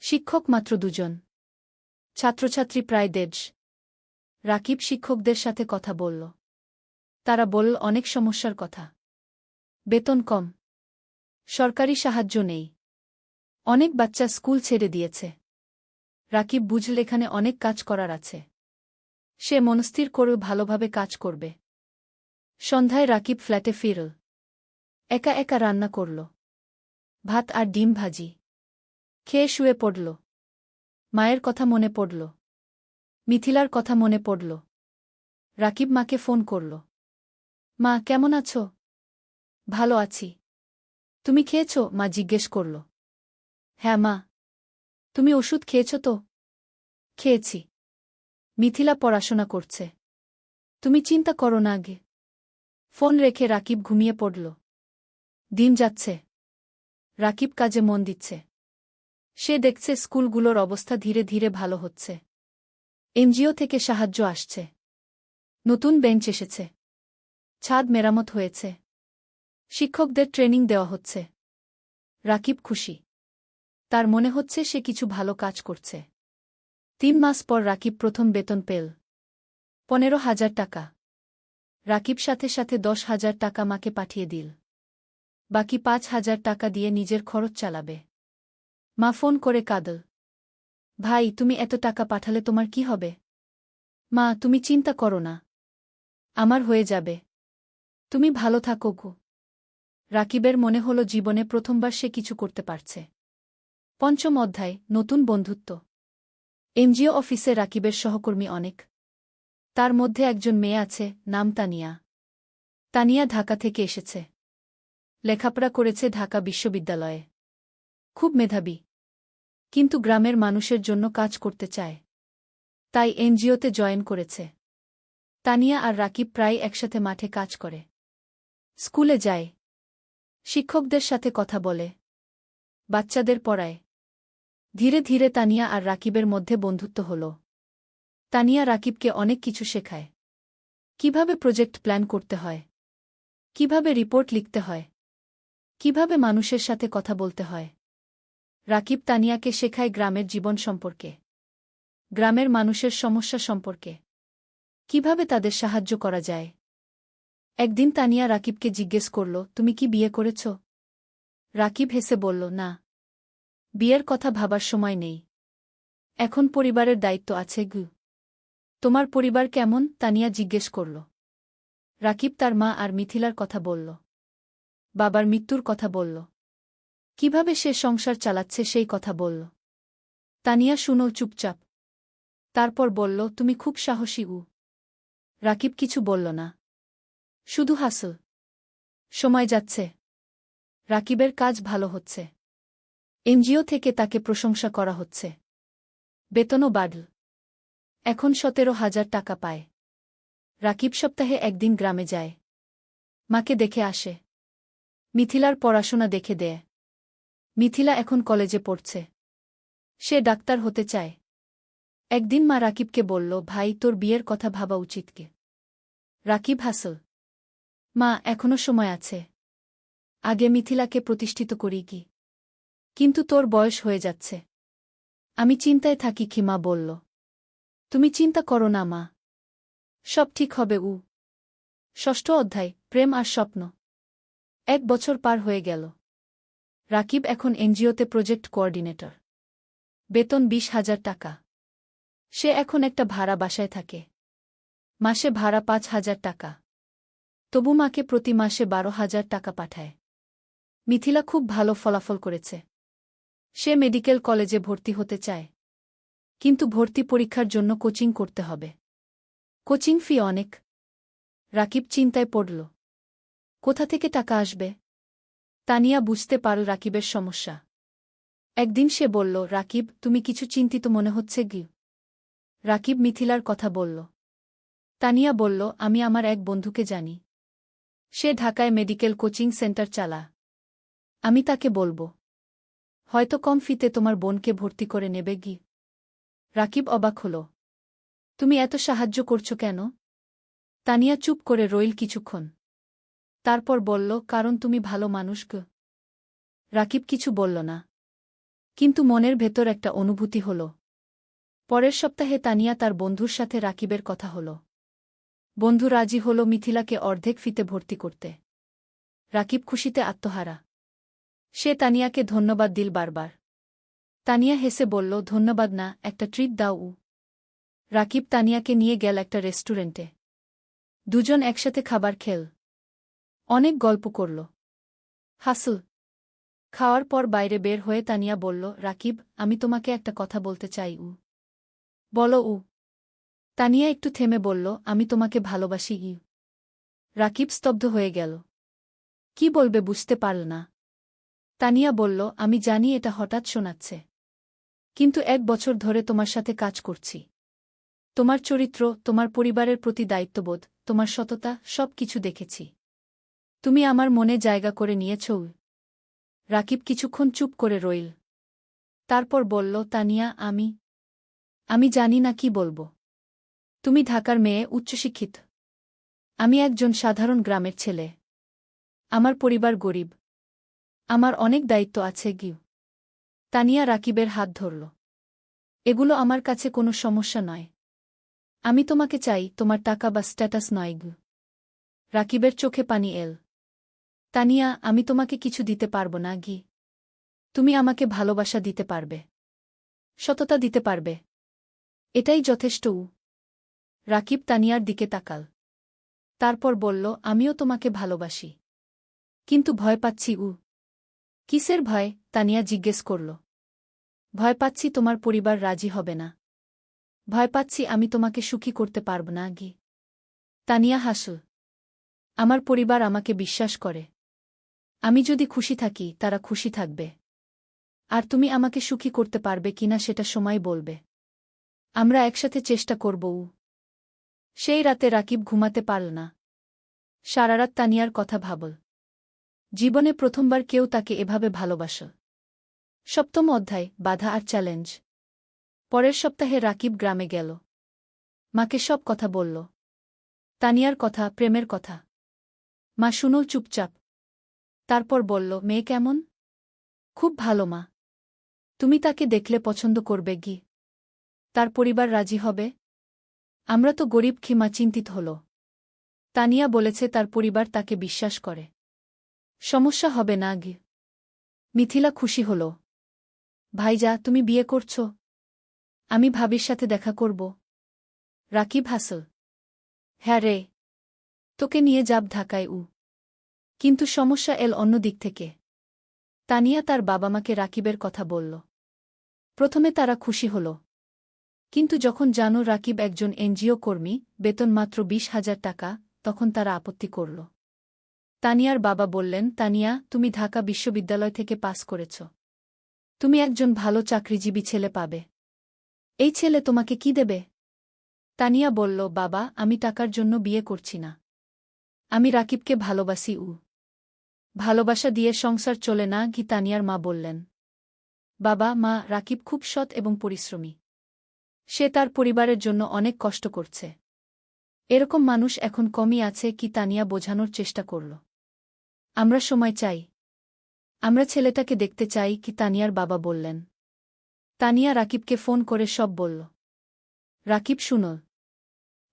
শিক্ষক মাত্র 2 জন। ছাত্রছাত্রী প্রায় 150। রাকিব শিক্ষকদের সাথে কথা বলল। তারা বলল অনেক সমস্যার কথা। বেতন কম। সরকারি সাহায্য নেই। অনেক বাচ্চা স্কুল ছেড়ে দিয়েছে। রাকিব বুঝল এখানে অনেক কাজ করার আছে। সে মনস্থির করে ভালোভাবে কাজ করবে। সন্ধ্যায় রাকিব ফ্ল্যাটে ফিরল। একা একা রান্না করল। ভাত আর ডিম ভাজি। খেয়ে শুয়ে পড়ল। মায়ের কথা মনে পড়ল। মিথিলার কথা মনে পড়ল। রাকিব মাকে ফোন করল। মা, কেমন আছো? ভালো আছি। তুমি খেয়েছ? মা জিজ্ঞেস করল। হ্যাঁ মা। তুমি ওষুধ খেয়েছ তো? খেয়েছি। মিথিলা পড়াশোনা করছে। তুমি চিন্তা করো না আগে। ফোন রেখে রাকিব ঘুমিয়ে পড়ল। দিন যাচ্ছে। রাকিব কাজে মন দিচ্ছে। সে দেখছে স্কুলগুলোর অবস্থা ধীরে ধীরে ভালো হচ্ছে। এনজিও থেকে সাহায্য আসছে। নতুন বেঞ্চ এসেছে। ছাদ মেরামত হয়েছে। শিক্ষকদের ট্রেনিং দেওয়া হচ্ছে। রাকিব খুশি। তার মনে হচ্ছে সে কিছু ভালো কাজ করছে। 3 মাস পর রাকিব প্রথম বেতন পেল। 15,000 টাকা। রাকিব সাথে সাথে 10,000 টাকা মাকে পাঠিয়ে দিল। বাকি 5,000 টাকা দিয়ে নিজের খরচ চালাবে। মা ফোন করে কাঁদল। ভাই, তুমি এত টাকা পাঠালে তোমার কি হবে? মা, তুমি চিন্তা করো না। আমার হয়ে যাবে। তুমি ভালো থাকো রাকিবের মনে হল জীবনে প্রথমবার সে কিছু করতে পারছে। 5ম অধ্যায়, নতুন বন্ধুত্ব। এনজিও অফিসে রাকিবের সহকর্মী অনেক। তার মধ্যে একজন মেয়ে আছে, নাম তানিয়া। তানিয়া ঢাকা থেকে এসেছে। লেখাপড়া করেছে ঢাকা বিশ্ববিদ্যালয়ে। খুব মেধাবী। কিন্তু গ্রামের মানুষের জন্য কাজ করতে চায়। তাই এনজিওতে জয়েন করেছে। তানিয়া আর রাকিব প্রায় একসাথে মাঠে কাজ করে। স্কুলে যায়। শিক্ষকদের সাথে কথা বলে। বাচ্চাদের পড়ায়। ধীরে ধীরে তানিয়া আর রাকিবের মধ্যে বন্ধুত্ব হল। তানিয়া রাকিবকে অনেক কিছু শেখায়। কিভাবে প্রজেক্ট প্ল্যান করতে হয়, কিভাবে রিপোর্ট লিখতে হয়, কিভাবে মানুষের সাথে কথা বলতে হয়। রাকিব তানিয়াকে শেখায় গ্রামের জীবন সম্পর্কে, গ্রামের মানুষের সমস্যা সম্পর্কে, কিভাবে তাদের সাহায্য করা যায়। একদিন তানিয়া রাকিবকে জিজ্ঞেস করল, তুমি কি বিয়ে করেছ? রাকিব হেসে বলল, না, বিয়ের কথা ভাবার সময় নেই, এখন পরিবারের দায়িত্ব আছে। তোমার পরিবার কেমন? তানিয়া জিজ্ঞেস করল। রাকিব তার মা আর মিথিলার কথা বলল, বাবার মৃত্যুর কথা বলল, কিভাবে সে সংসার চালাচ্ছে সেই কথা বলল। তানিয়া শুনো চুপচাপ, তারপর বলল, তুমি খুব সাহসী। রাকিব কিছু বলল না, শুধু হাসল। সময় যাচ্ছে, রাকিবের কাজ ভালো হচ্ছে, এনজিও থেকে তাকে প্রশংসা করা হচ্ছে, বেতনও বাড়ল, এখন 17,000 টাকা পায়। রাকিব সপ্তাহে একদিন গ্রামে যায়, মাকে দেখে আসে, মিথিলার পড়াশোনা দেখে দেয়। মিথিলা এখন কলেজে পড়ছে, সে ডাক্তার হতে চায়। একদিন মা রাকিবকে বলল, ভাই, তোর বিয়ের কথা ভাবা উচিত কি? রাকিব হাসল, মা, এখনো সময় আছে, আগে মিথিলাকে প্রতিষ্ঠিত করি কি। কিন্তু তোর বয়স হয়ে যাচ্ছে, আমি চিন্তায় থাকি কি। মা বলল, তুমি চিন্তা করো না মা, সব ঠিক হবে। ষষ্ঠ অধ্যায়, প্রেম আর স্বপ্ন। 1 বছর পার হয়ে গেল। রাকিব এখন এনজিওতে প্রজেক্ট কোঅর্ডিনেটর, বেতন 20,000 টাকা। সে এখন একটা ভাড়া বাসায় থাকে, মাসে ভাড়া 5,000 টাকা। তবু মাকে প্রতি মাসে 12,000 টাকা পাঠায়। মিথিলা খুব ভালো ফলাফল করেছে, সে মেডিকেল কলেজে ভর্তি হতে চায়, কিন্তু ভর্তি পরীক্ষার জন্য কোচিং করতে হবে, কোচিং ফি অনেক। রাকিব চিন্তায় পড়ল, কোথা থেকে টাকা আসবে। তানিয়া বুঝতে পারল রাকিবের সমস্যা। একদিন সে বলল, রাকিব, তুমি কিছু চিন্তিত মনে হচ্ছে কি? রাকিব মিথিলার কথা বলল। তানিয়া বলল, আমি আমার এক বন্ধুকে জানি, সে ঢাকায় মেডিকেল কোচিং সেন্টার চালা, আমি তাকে বলবো, হয়তো কম ফিতে তোমার বোনকে ভর্তি করে নেবে কি। রাকিব অবাক হল, তুমি এত সাহায্য করছো কেন? তানিয়া চুপ করে রইল কিছুক্ষণ, তারপর বলল, কারণ তুমি ভালো মানুষ গো। রাকিব কিছু বলল না, কিন্তু মনের ভেতর একটা অনুভূতি হল। পরের সপ্তাহে তানিয়া তার বন্ধুর সাথে রাকিবের কথা হল। বন্ধু রাজি হল মিথিলাকে অর্ধেক ফিতে ভর্তি করতে। রাকিব খুশিতে আত্মহারা, সে তানিয়াকে ধন্যবাদ দিল বারবার। তানিয়া হেসে বলল, ধন্যবাদ না, একটা ট্রিট দাও। রাকিব তানিয়াকে নিয়ে গেল একটা রেস্টুরেন্টে। দুজন একসাথে খাবার খেল, অনেক গল্প করল, হাসল। খাওয়ার পর বাইরে বের হয়ে তানিয়া বলল, রাকিব, আমি তোমাকে একটা কথা বলতে চাই। বলো। তানিয়া একটু থেমে বলল, আমি তোমাকে ভালোবাসি। রাকিব স্তব্ধ হয়ে গেল, কি বলবে বুঝতে পারল না। তানিয়া বলল, আমি জানি এটা হঠাৎ শোনাচ্ছে, কিন্তু 1 বছর ধরে তোমার সাথে কাজ করছি। তোমার চরিত্র, তোমার পরিবারের প্রতি দায়িত্ববোধ, তোমার সততা, সব কিছু দেখেছি। তুমি আমার মনে জায়গা করে নিয়েছ। রাকিব কিছুক্ষণ চুপ করে রইল, তারপর বলল, তানিয়া, আমি জানি না কি বলবো। তুমি ঢাকার মেয়ে, উচ্চশিক্ষিত, আমি একজন সাধারণ গ্রামের ছেলে। আমার পরিবার গরিব, আমার অনেক দায়িত্ব আছে। তানিয়া রাকিবের হাত ধরল। এগুলো আমার কাছে কোনো সমস্যা নয়, আমি তোমাকে চাই, তোমার টাকা বা স্ট্যাটাস নয়। রাকিবের চোখে পানি এল। তানিয়া, আমি তোমাকে কিছু দিতে পারব না। তুমি আমাকে ভালোবাসা দিতে পারবে, সততা দিতে পারবে, এটাই যথেষ্ট। রাকিব তানিয়ার দিকে তাকাল, তারপর বলল, আমিও তোমাকে ভালোবাসি, কিন্তু ভয় পাচ্ছি। কিসের ভয়? তানিয়া জিজ্ঞেস করল। ভয় পাচ্ছি তোমার পরিবার রাজি হবে না, ভয় পাচ্ছি আমি তোমাকে সুখী করতে পারব না। তানিয়া হাসল, আমার পরিবার আমাকে বিশ্বাস করে, আমি যদি খুশি থাকি তারা খুশি থাকবে, আর তুমি আমাকে সুখী করতে পারবে কিনা সেটা সময় বলবে। আমরা একসাথে চেষ্টা করব। সেই রাতে রাকিব ঘুমাতে পারল না, সারারাত তানিয়ার কথা ভাবল। জীবনে প্রথমবার কেউ তাকে এভাবে ভালোবাসল। 7ম অধ্যায়, বাধা আর চ্যালেঞ্জ। পরের সপ্তাহে রাকিব গ্রামে গেল, মাকে সব কথা বলল। তানিয়ার কথা, প্রেমের কথা। মা শুনো চুপচাপ। তারপর বলল, মেয়ে কেমন? খুব ভালো মা। তুমি তাকে দেখলে পছন্দ করবে কি? তার পরিবার রাজি হবে? আমরা তো গরিব, খিমা চিন্তিত হল। তানিয়া বলেছে তার পরিবার তাকে বিশ্বাস করে। সমস্যা হবে না গি। মিথিলা খুশি হল। ভাইজা, তুমি বিয়ে করছ? আমি ভাবির সাথে দেখা করব। রাকিব হাসল। হ্যাঁ রে, তোকে নিয়ে যাব ঢাকায়। কিন্তু সমস্যা এল অন্য দিক থেকে। তানিয়া তার বাবা মাকে রাকিবের কথা বলল। প্রথমে তারা খুশি হল। কিন্তু যখন জানো রাকিব একজন এনজিও কর্মী, বেতন মাত্র 20,000 টাকা, তখন তারা আপত্তি করল। তানিয়ার বাবা বললেন, তানিয়া, তুমি ঢাকা বিশ্ববিদ্যালয় থেকে পাস করেছ। তুমি একজন ভালো চাকরিজীবী ছেলে পাবে। এই ছেলে তোমাকে কি দেবে? তানিয়া বলল, বাবা, আমি টাকার জন্য বিয়ে করছি না। আমি রাকিবকে ভালোবাসি। ভালোবাসা দিয়ে সংসার চলে না কি? তানিয়ার মা বললেন। বাবা মা, রাকিব খুব সৎ এবং পরিশ্রমী। সে তার পরিবারের জন্য অনেক কষ্ট করছে। এরকম মানুষ এখন কমই আছে কি? তানিয়া বোঝানোর চেষ্টা করল। আমরা সময় চাই। আমরা ছেলেটাকে দেখতে চাই কি? তানিয়ার বাবা বললেন। তানিয়া রাকিবকে ফোন করে সব বলল। রাকিব শুনল।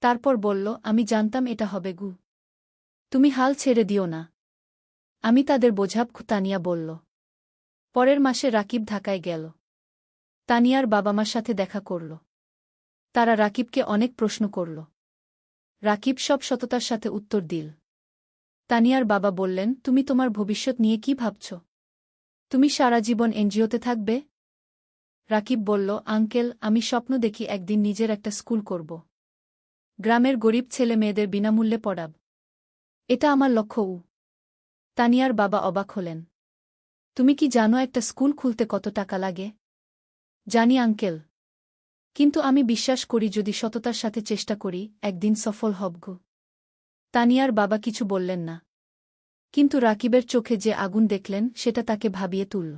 তারপর বলল, আমি জানতাম এটা হবে গু। তুমি হাল ছেড়ে দিও না। আমি তাদের বোঝাব। তানিয়া বলল। পরের মাসে রাকিব ঢাকায় গেল। তানিয়ার বাবা মার সাথে দেখা করল। তারা রাকিবকে অনেক প্রশ্ন করল। রাকিব সব সততার সাথে উত্তর দিল। তানিয়ার বাবা বললেন, তুমি তোমার ভবিষ্যৎ নিয়ে কি ভাবছ? তুমি সারা জীবন এনজিওতে থাকবে? রাকিব বলল, আঙ্কেল, আমি স্বপ্ন দেখি একদিন নিজের একটা স্কুল করব। গ্রামের গরিব ছেলে মেয়েদের বিনামূল্যে পড়াব। এটা আমার লক্ষ্য। তানিয়ার বাবা অবাক হলেন। তুমি কি জানো একটা স্কুল খুলতে কত টাকা লাগে? জানি আঙ্কেল। কিন্তু আমি বিশ্বাস করি যদি সততার সাথে চেষ্টা করি, একদিন সফল হব। তানিয়ার বাবা কিছু বললেন না। কিন্তু রাকিবের চোখে যে আগুন দেখলেন সেটা তাকে ভাবিয়ে তুলল।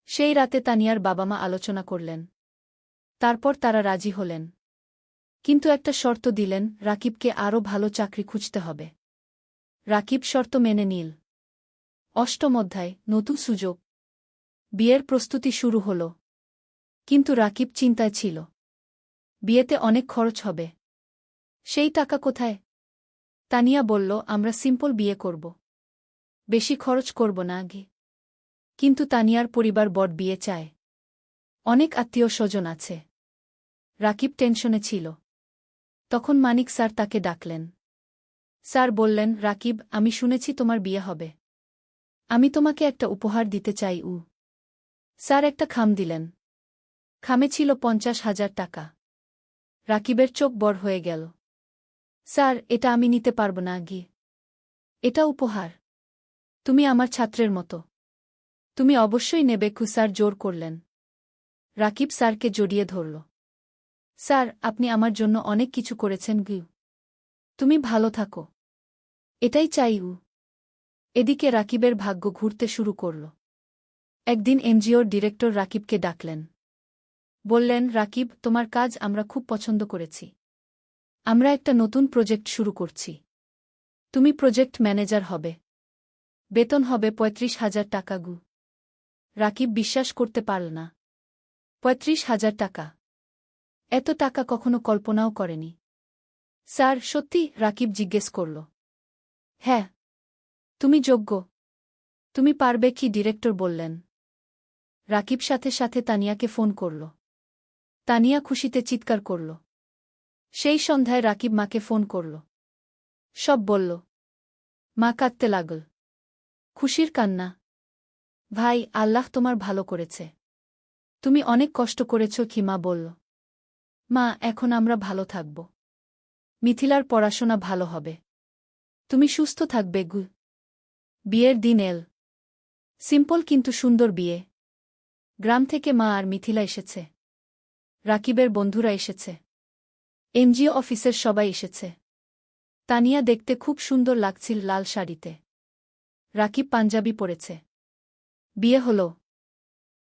সেই রাতে তানিয়ার বাবা মা আলোচনা করলেন। তারপর তারা রাজি হলেন। কিন্তু একটা শর্ত দিলেন, রাকিবকে আরও ভালো চাকরি খুঁজতে হবে। রাকিব শর্ত মেনে নিল। অষ্টম অধ্যায়, নতুন সুযোগ। বিয়ের প্রস্তুতি শুরু হল। কিন্তু রাকিব চিন্তায় ছিল। বিয়েতে অনেক খরচ হবে। সেই টাকা কোথায়? তানিয়া বলল, আমরা সিম্পল বিয়ে করব। বেশি খরচ করব না আগে। কিন্তু তানিয়ার পরিবার বড় বিয়ে চায়। অনেক আত্মীয় স্বজন আছে। রাকিব টেনশনে ছিল। তখন মানিক স্যার তাকে ডাকলেন। স্যার বললেন, রাকিব, আমি শুনেছি তোমার বিয়ে হবে। আমি তোমাকে একটা উপহার দিতে চাই। স্যার একটা খাম দিলেন। খামে ছিল 50,000 টাকা। রাকিবের চোখ বড় হয়ে গেল। স্যার, এটা আমি নিতে পারব না গি। এটা উপহার। তুমি আমার ছাত্রের মতো। তুমি অবশ্যই নেবে। স্যার জোর করলেন। রাকিব স্যারকে জড়িয়ে ধরল। স্যার, আপনি আমার জন্য অনেক কিছু করেছেন গি। তুমি ভালো থাকো। এটাই চাই। এদিকে রাকিবের ভাগ্য ঘুরতে শুরু করল। একদিন এনজিওর ডিরেক্টর রাকিবকে ডাকলেন। বললেন, রাকিব, তোমার কাজ আমরা খুব পছন্দ করেছি। আমরা একটা নতুন প্রজেক্ট শুরু করছি। তুমি প্রজেক্ট ম্যানেজার হবে। বেতন হবে 35,000 টাকা গু। রাকিব বিশ্বাস করতে পারল না। 35,000 টাকা! এত টাকা কখনো কল্পনাও করেনি। স্যার, সত্যি? রাকিব জিজ্ঞেস করল। হ্যাঁ। তুমি যোগ্য। তুমি পারবে কি? ডিরেক্টর বললেন। রাকিব সাথে সাথে তানিয়াকে ফোন করল। তানিয়া খুশিতে চিৎকার করল। সেই সন্ধ্যায় রাকিব মাকে ফোন করল। সব বলল। মা কাঁদতে লাগল। খুশির কান্না। ভাই, আল্লাহ তোমার ভালো করেছে। তুমি অনেক কষ্ট করেছ কি? মা বলল। মা, এখন আমরা ভালো থাকব। মিথিলার পড়াশোনা ভালো হবে। তুমি সুস্থ থাকবে গু। বিয়ের দিন এল। সিম্পল কিন্তু সুন্দর বিয়ে। গ্রাম থেকে মা আর মিথিলা এসেছে। রাকিবের বন্ধুরা এসেছে। এনজিও অফিসের সবাই এসেছে। তানিয়া দেখতে খুব সুন্দর লাগছিল লাল শাড়িতে। রাকিব পাঞ্জাবি পরেছে। বিয়ে হল।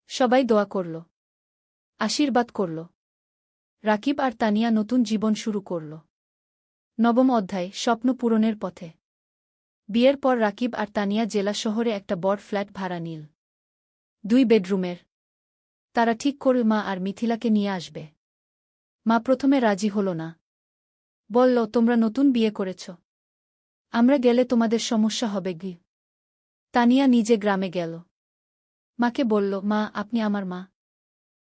সবাই দোয়া করল। আশীর্বাদ করল। রাকিব আর তানিয়া নতুন জীবন শুরু করল। নবম অধ্যায় স্বপ্ন পূরণের পথে। বিয়ের পর রাকিব আর তানিয়া জেলা শহরে একটা বড় ফ্ল্যাট ভাড়া নিল। 2 বেডরুমের। তারা ঠিক করল মা আর মিথিলাকে নিয়ে আসবে। মা প্রথমে রাজি হল না। বলল, তোমরা নতুন বিয়ে করেছ, আমরা গেলে তোমাদের সমস্যা হবে গি। তানিয়া নিজে গ্রামে গেল। মাকে বলল, মা আপনি আমার মা,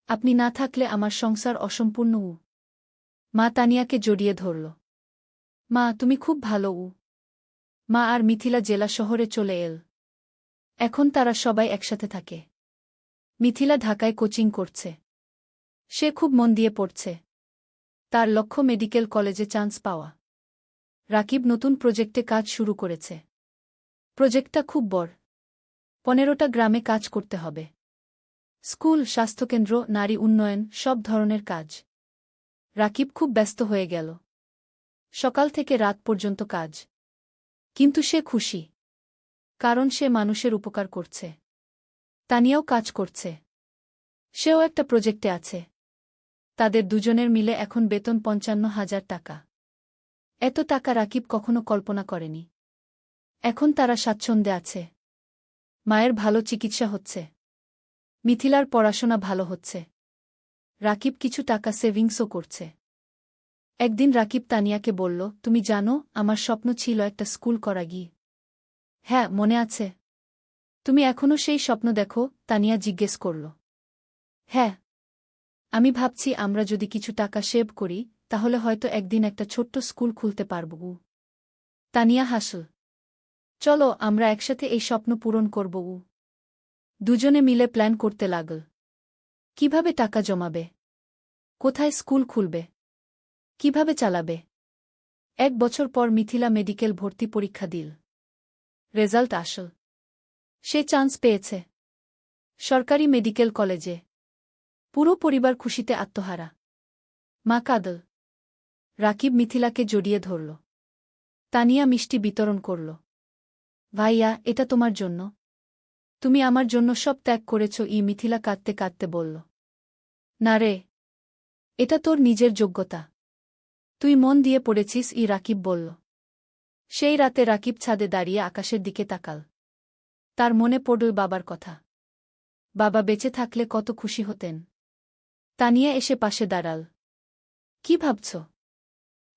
আপনি না থাকলে আমার সংসার অসম্পূর্ণ। মা তানিয়াকে জড়িয়ে ধরল। মা তুমি খুব ভালো। মা আর মিথিলা জেলা শহরে চলে এল। এখন তারা সবাই একসাথে থাকে। মিথিলা ঢাকায় কোচিং করছে। সে খুব মন দিয়ে পড়ছে। তার লক্ষ্য মেডিকেল কলেজে চান্স পাওয়া। রাকিব নতুন প্রজেক্টে কাজ শুরু করেছে। প্রজেক্টটা খুব বড়। 15টা গ্রামে কাজ করতে হবে। স্কুল, স্বাস্থ্যকেন্দ্র, নারী উন্নয়ন, সব ধরনের কাজ। রাকিব খুব ব্যস্ত হয়ে গেল। সকাল থেকে রাত পর্যন্ত কাজ। কিন্তু সে খুশি, কারণ সে মানুষের উপকার করছে। তানিয়াও কাজ করছে। সেও একটা প্রজেক্টে আছে। তাদের দুজনের মিলে এখন বেতন 55,000 টাকা। এত টাকা রাকিব কখনো কল্পনা করেনি। এখন তারা স্বাচ্ছন্দ্যে আছে। মায়ের ভালো চিকিৎসা হচ্ছে। মিথিলার পড়াশোনা ভালো হচ্ছে। রাকিব কিছু টাকা সেভিংসও করছে। একদিন রাকিব তানিয়াকে বলল, তুমি জানো আমার স্বপ্ন ছিল একটা স্কুল করা গিয়ে। হ্যাঁ, মনে আছে। তুমি এখনও সেই স্বপ্ন দেখো? তানিয়া জিজ্ঞেস করল। হ্যাঁ, আমি ভাবছি আমরা যদি কিছু টাকা সেভ করি তাহলে হয়তো একদিন একটা ছোট্ট স্কুল খুলতে পারব। তানিয়া হাসল। চলো আমরা একসাথে এই স্বপ্ন পূরণ করব। দুজনে মিলে প্ল্যান করতে লাগল। কিভাবে টাকা জমাবে, কোথায় স্কুল খুলবে, কিভাবে চালাবে। 1 বছর পর মিথিলা মেডিকেল ভর্তি পরীক্ষা দিল। রেজাল্ট আসল। সে চান্স পেয়েছে সরকারি মেডিকেল কলেজে। পুরো পরিবার খুশিতে আত্মহারা। মা কাঁদল। রাকিব মিথিলাকে জড়িয়ে ধরল। তানিয়া মিষ্টি বিতরণ করল। ভাইয়া, এটা তোমার জন্য। তুমি আমার জন্য সব ত্যাগ করেছ। মিথিলা কাঁদতে কাঁদতে বলল। না রে, এটা তোর নিজের যোগ্যতা। তুই মন দিয়ে পড়েছিস। রাকিব বলল। সেই রাতে রাকিব ছাদে দাঁড়িয়ে আকাশের দিকে তাকাল। তার মনে পড়ল বাবার কথা। বাবা বেঁচে থাকলে কত খুশি হতেন। তানিয়া এসে পাশে দাঁড়াল। কি ভাবছ?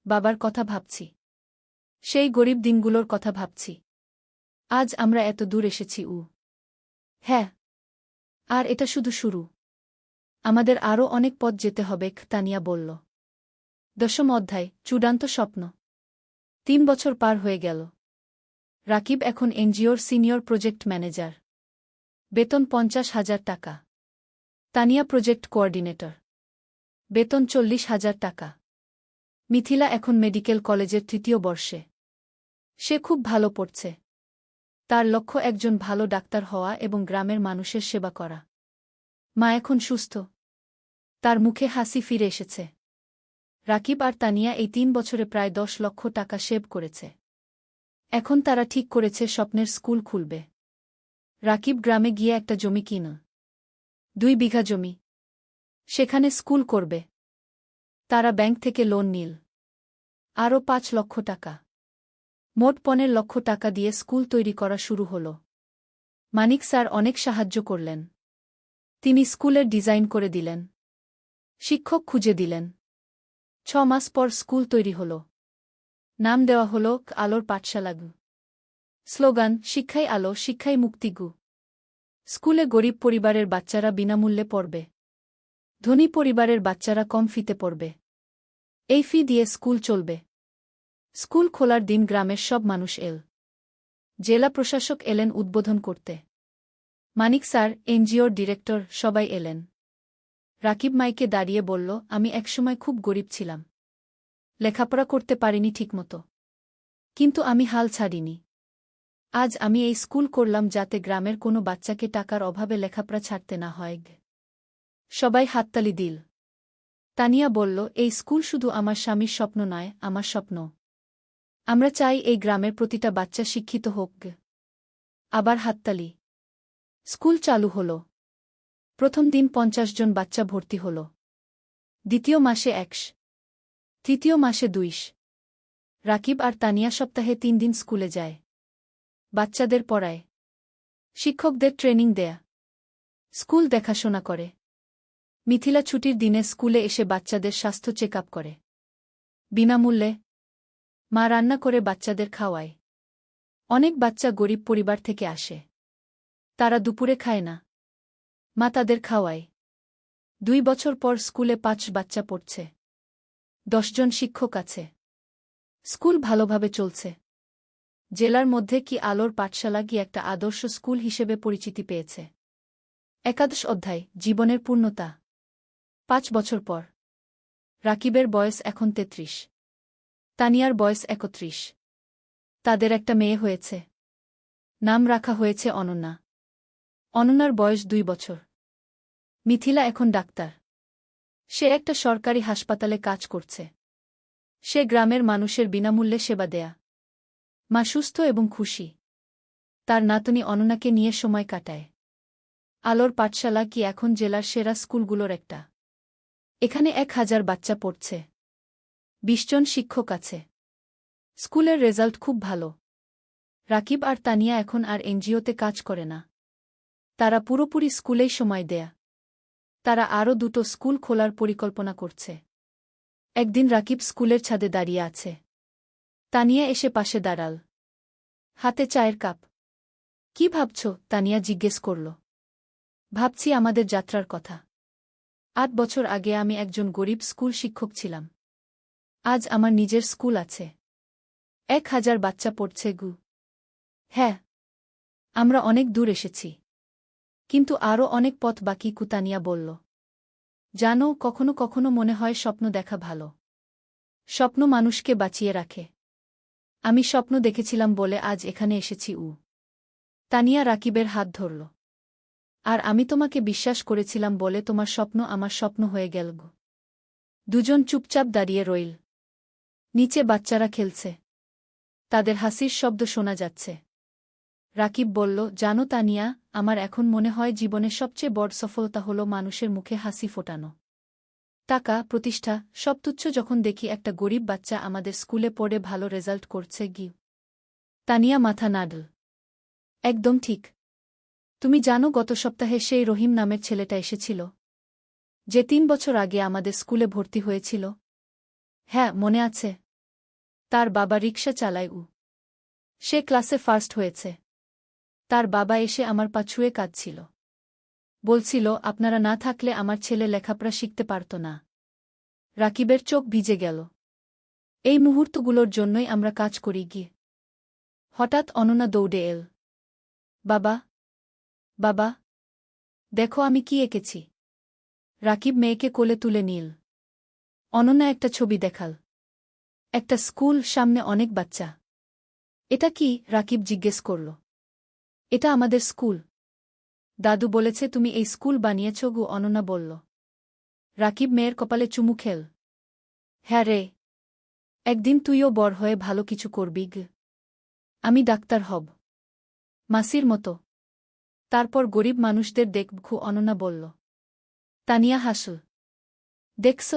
বাবার কথা ভাবছি। সেই গরিব দিনগুলোর কথা ভাবছি। আজ আমরা এত দূর এসেছি। হ্যাঁ, আর এটা শুধু শুরু। আমাদের আরও অনেক পথ যেতে হবে। তানিয়া বলল। 10ম অধ্যায় চূড়ান্ত স্বপ্ন। 3 বছর পার হয়ে গেল। রাকিব এখন এনজিওর সিনিয়র প্রজেক্ট ম্যানেজার। বেতন 50,000 টাকা। Tania project coordinator. বেতন 40,000 টাকা। মিথিলা এখন মেডিকেল কলেজের 3য় বর্ষে। সে খুব ভালো পড়ছে। তার লক্ষ্য একজন ভালো ডাক্তার হওয়া এবং গ্রামের মানুষের সেবা করা। মা এখন সুস্থ। তার মুখে হাসি ফিরে এসেছে। রাকিব আর তানিয়া এই 3 বছরে প্রায় 10 লক্ষ টাকা সেভ করেছে। এখন তারা ঠিক করেছে স্বপ্নের স্কুল খুলবে। রাকিব গ্রামে গিয়ে একটা জমি কিনল। 2 বিঘা জমি। সেখানে স্কুল করবে। তারা ব্যাংক থেকে লোন নিল। আরও 5 লক্ষ টাকা। মোট 15 লক্ষ টাকা দিয়ে স্কুল তৈরি করা শুরু হল। মানিক স্যার অনেক সাহায্য করলেন। তিনি স্কুলের ডিজাইন করে দিলেন, শিক্ষক খুঁজে দিলেন। 6 মাস পর স্কুল তৈরি হল। নাম দেওয়া হল আলোর পাঠশালা। স্লোগান, শিক্ষাই আলো, শিক্ষাই মুক্তি। স্কুলে গরিব পরিবারের বাচ্চারা বিনামূল্যে পড়বে। ধনী পরিবারের বাচ্চারা কম ফিতে পড়বে। এই ফি দিয়ে স্কুল চলবে। স্কুল খোলার দিন গ্রামের সব মানুষ এল। জেলা প্রশাসক এলেন উদ্বোধন করতে। মানিক স্যার, এনজিওর ডিরেক্টর, সবাই এলেন। রাকিব মাইকে দাঁড়িয়ে বলল, আমি একসময় খুব গরিব ছিলাম। লেখাপড়া করতে পারিনি ঠিকমতো। কিন্তু আমি হাল ছাড়িনি। আজ আমি এই স্কুল করলাম যাতে গ্রামের কোনো বাচ্চাকে টাকার অভাবে লেখাপড়া ছাড়তে না হয়। সবাই হাততালি দিল। তানিয়া বলল, এই স্কুল শুধু আমার স্বামীর স্বপ্ন নয়, আমার স্বপ্ন। আমরা চাই এই গ্রামের প্রতিটা বাচ্চা শিক্ষিত হোক। আবার হাততালি। স্কুল চালু হল। প্রথম দিন 50 জন বাচ্চা ভর্তি হল। দ্বিতীয় মাসে 100, তৃতীয় মাসে 200। রাকিব আর তানিয়া সপ্তাহে 3 দিন স্কুলে যায়। বাচ্চাদের পড়ায়, শিক্ষকদের ট্রেনিং দেয়া, স্কুল দেখাশোনা করে। মিথিলা ছুটির দিনে স্কুলে এসে বাচ্চাদের স্বাস্থ্য চেক আপ করে বিনামূল্যে। মা রান্না করে বাচ্চাদের খাওয়ায়। অনেক বাচ্চা গরিব পরিবার থেকে আসে, তারা দুপুরে খায় না, মা তাদের খাওয়ায়। 2 বছর পর স্কুলে 5 বাচ্চা পড়ছে, 10 জন শিক্ষক আছে, স্কুল ভালোভাবে চলছে। জেলার মধ্যে কি আলোর পাঠশালা কি একটা আদর্শ স্কুল হিসেবে পরিচিতি পেয়েছে। একাদশ অধ্যায়, জীবনের পূর্ণতা। 5 বছর পর রাকিবের বয়স এখন 33, তানিয়ার বয়স 31। তাদের একটা মেয়ে হয়েছে, নাম রাখা হয়েছে অনন্যা। অনন্যার বয়স 2 বছর। মিথিলা এখন ডাক্তার, সে একটা সরকারি হাসপাতালে কাজ করছে। সে গ্রামের মানুষের বিনামূল্যে সেবা দেয়া। মা সুস্থ এবং খুশি, তার নাতনি অনন্যাকে নিয়ে সময় কাটায়। আলোর পাঠশালা কি এখন জেলার সেরা স্কুলগুলোর একটা। এখানে 1000 বাচ্চা পড়ছে, 20 জন শিক্ষক আছে। স্কুলের রেজাল্ট খুব ভালো। রাকিব আর তানিয়া এখন আর এনজিওতে কাজ করে না, তারা পুরোপুরি স্কুলেই সময় দেয়া। তারা আরও 2টো স্কুল খোলার পরিকল্পনা করছে। একদিন রাকিব স্কুলের ছাদে দাঁড়িয়ে আছে। তানিয়া এসে পাশে দাঁড়াল, হাতে চায়ের কাপ। কি ভাবছ? তানিয়া জিজ্ঞেস করল। ভাবছি আমাদের যাত্রার কথা। 8 বছর আগে আমি একজন গরিব স্কুল শিক্ষক ছিলাম, আজ আমার নিজের স্কুল আছে। 1000 বাচ্চা পড়ছে গু। হ্যাঁ, আমরা অনেক দূর এসেছি, কিন্তু আরও অনেক পথ বাকি, কুতানিয়া বলল। জানো, কখনো কখনো মনে হয় স্বপ্ন দেখা ভালো। স্বপ্ন মানুষকে বাঁচিয়ে রাখে। আমি স্বপ্ন দেখেছিলাম বলে আজ এখানে এসেছি। তানিয়া রাকিবের হাত ধরল। আর আমি তোমাকে বিশ্বাস করেছিলাম বলে তোমার স্বপ্ন আমার স্বপ্ন হয়ে গেল গো। দুজন চুপচাপ দাঁড়িয়ে রইল। নিচে বাচ্চারা খেলছে, তাদের হাসির শব্দ শোনা যাচ্ছে। রাকিব বলল, জানো তানিয়া, আমার এখন মনে হয় জীবনের সবচেয়ে বড় সফলতা হলো মানুষের মুখে হাসি ফোটানো। টাকা, প্রতিষ্ঠা সব তুচ্ছ যখন দেখি একটা গরিব বাচ্চা আমাদের স্কুলে পড়ে ভালো রেজাল্ট করছে। গি তানিয়া মাথা নাড়ল। একদম ঠিক। তুমি জানো, গত সপ্তাহে সেই রহিম নামের ছেলেটা এসেছিল, যে 3 বছর আগে আমাদের স্কুলে ভর্তি হয়েছিল। হ্যাঁ, মনে আছে। তার বাবা রিকশা চালায়। সে ক্লাসে ফার্স্ট হয়েছে। তার বাবা এসে আমার পা ছুঁয়ে কাঁদছিল, বলছিল আপনারা না থাকলে আমার ছেলে লেখাপড়া শিখতে পারত না। রাকিবের চোখ ভিজে গেল। এই মুহূর্তগুলোর জন্যই আমরা কাজ করি। গিয়ে হঠাৎ অনন্যা দৌড়ে এল। বাবা, বাবা, দেখো আমি কি এঁকেছি। রাকিব মেয়েকে কোলে তুলে নিল। অনন্যা একটা ছবি দেখাল। একটা স্কুল, সামনে অনেক বাচ্চা। এটা কি? রাকিব জিজ্ঞেস করল। এটা আমাদের স্কুল। দাদু বলেছে তুমি এই স্কুল বানিয়েছ গো, অনন্যা বলল। রাকিব মেয়ের কপালে চুমু খেল। হ্যাঁ রে, একদিন তুইও বড় হয়ে ভালো কিছু করবি গ। আমি ডাক্তার হব, মাসির মতো। তারপর গরিব মানুষদের দেখব, অনন্যা বলল। তানিয়া হাসল। দেখছ,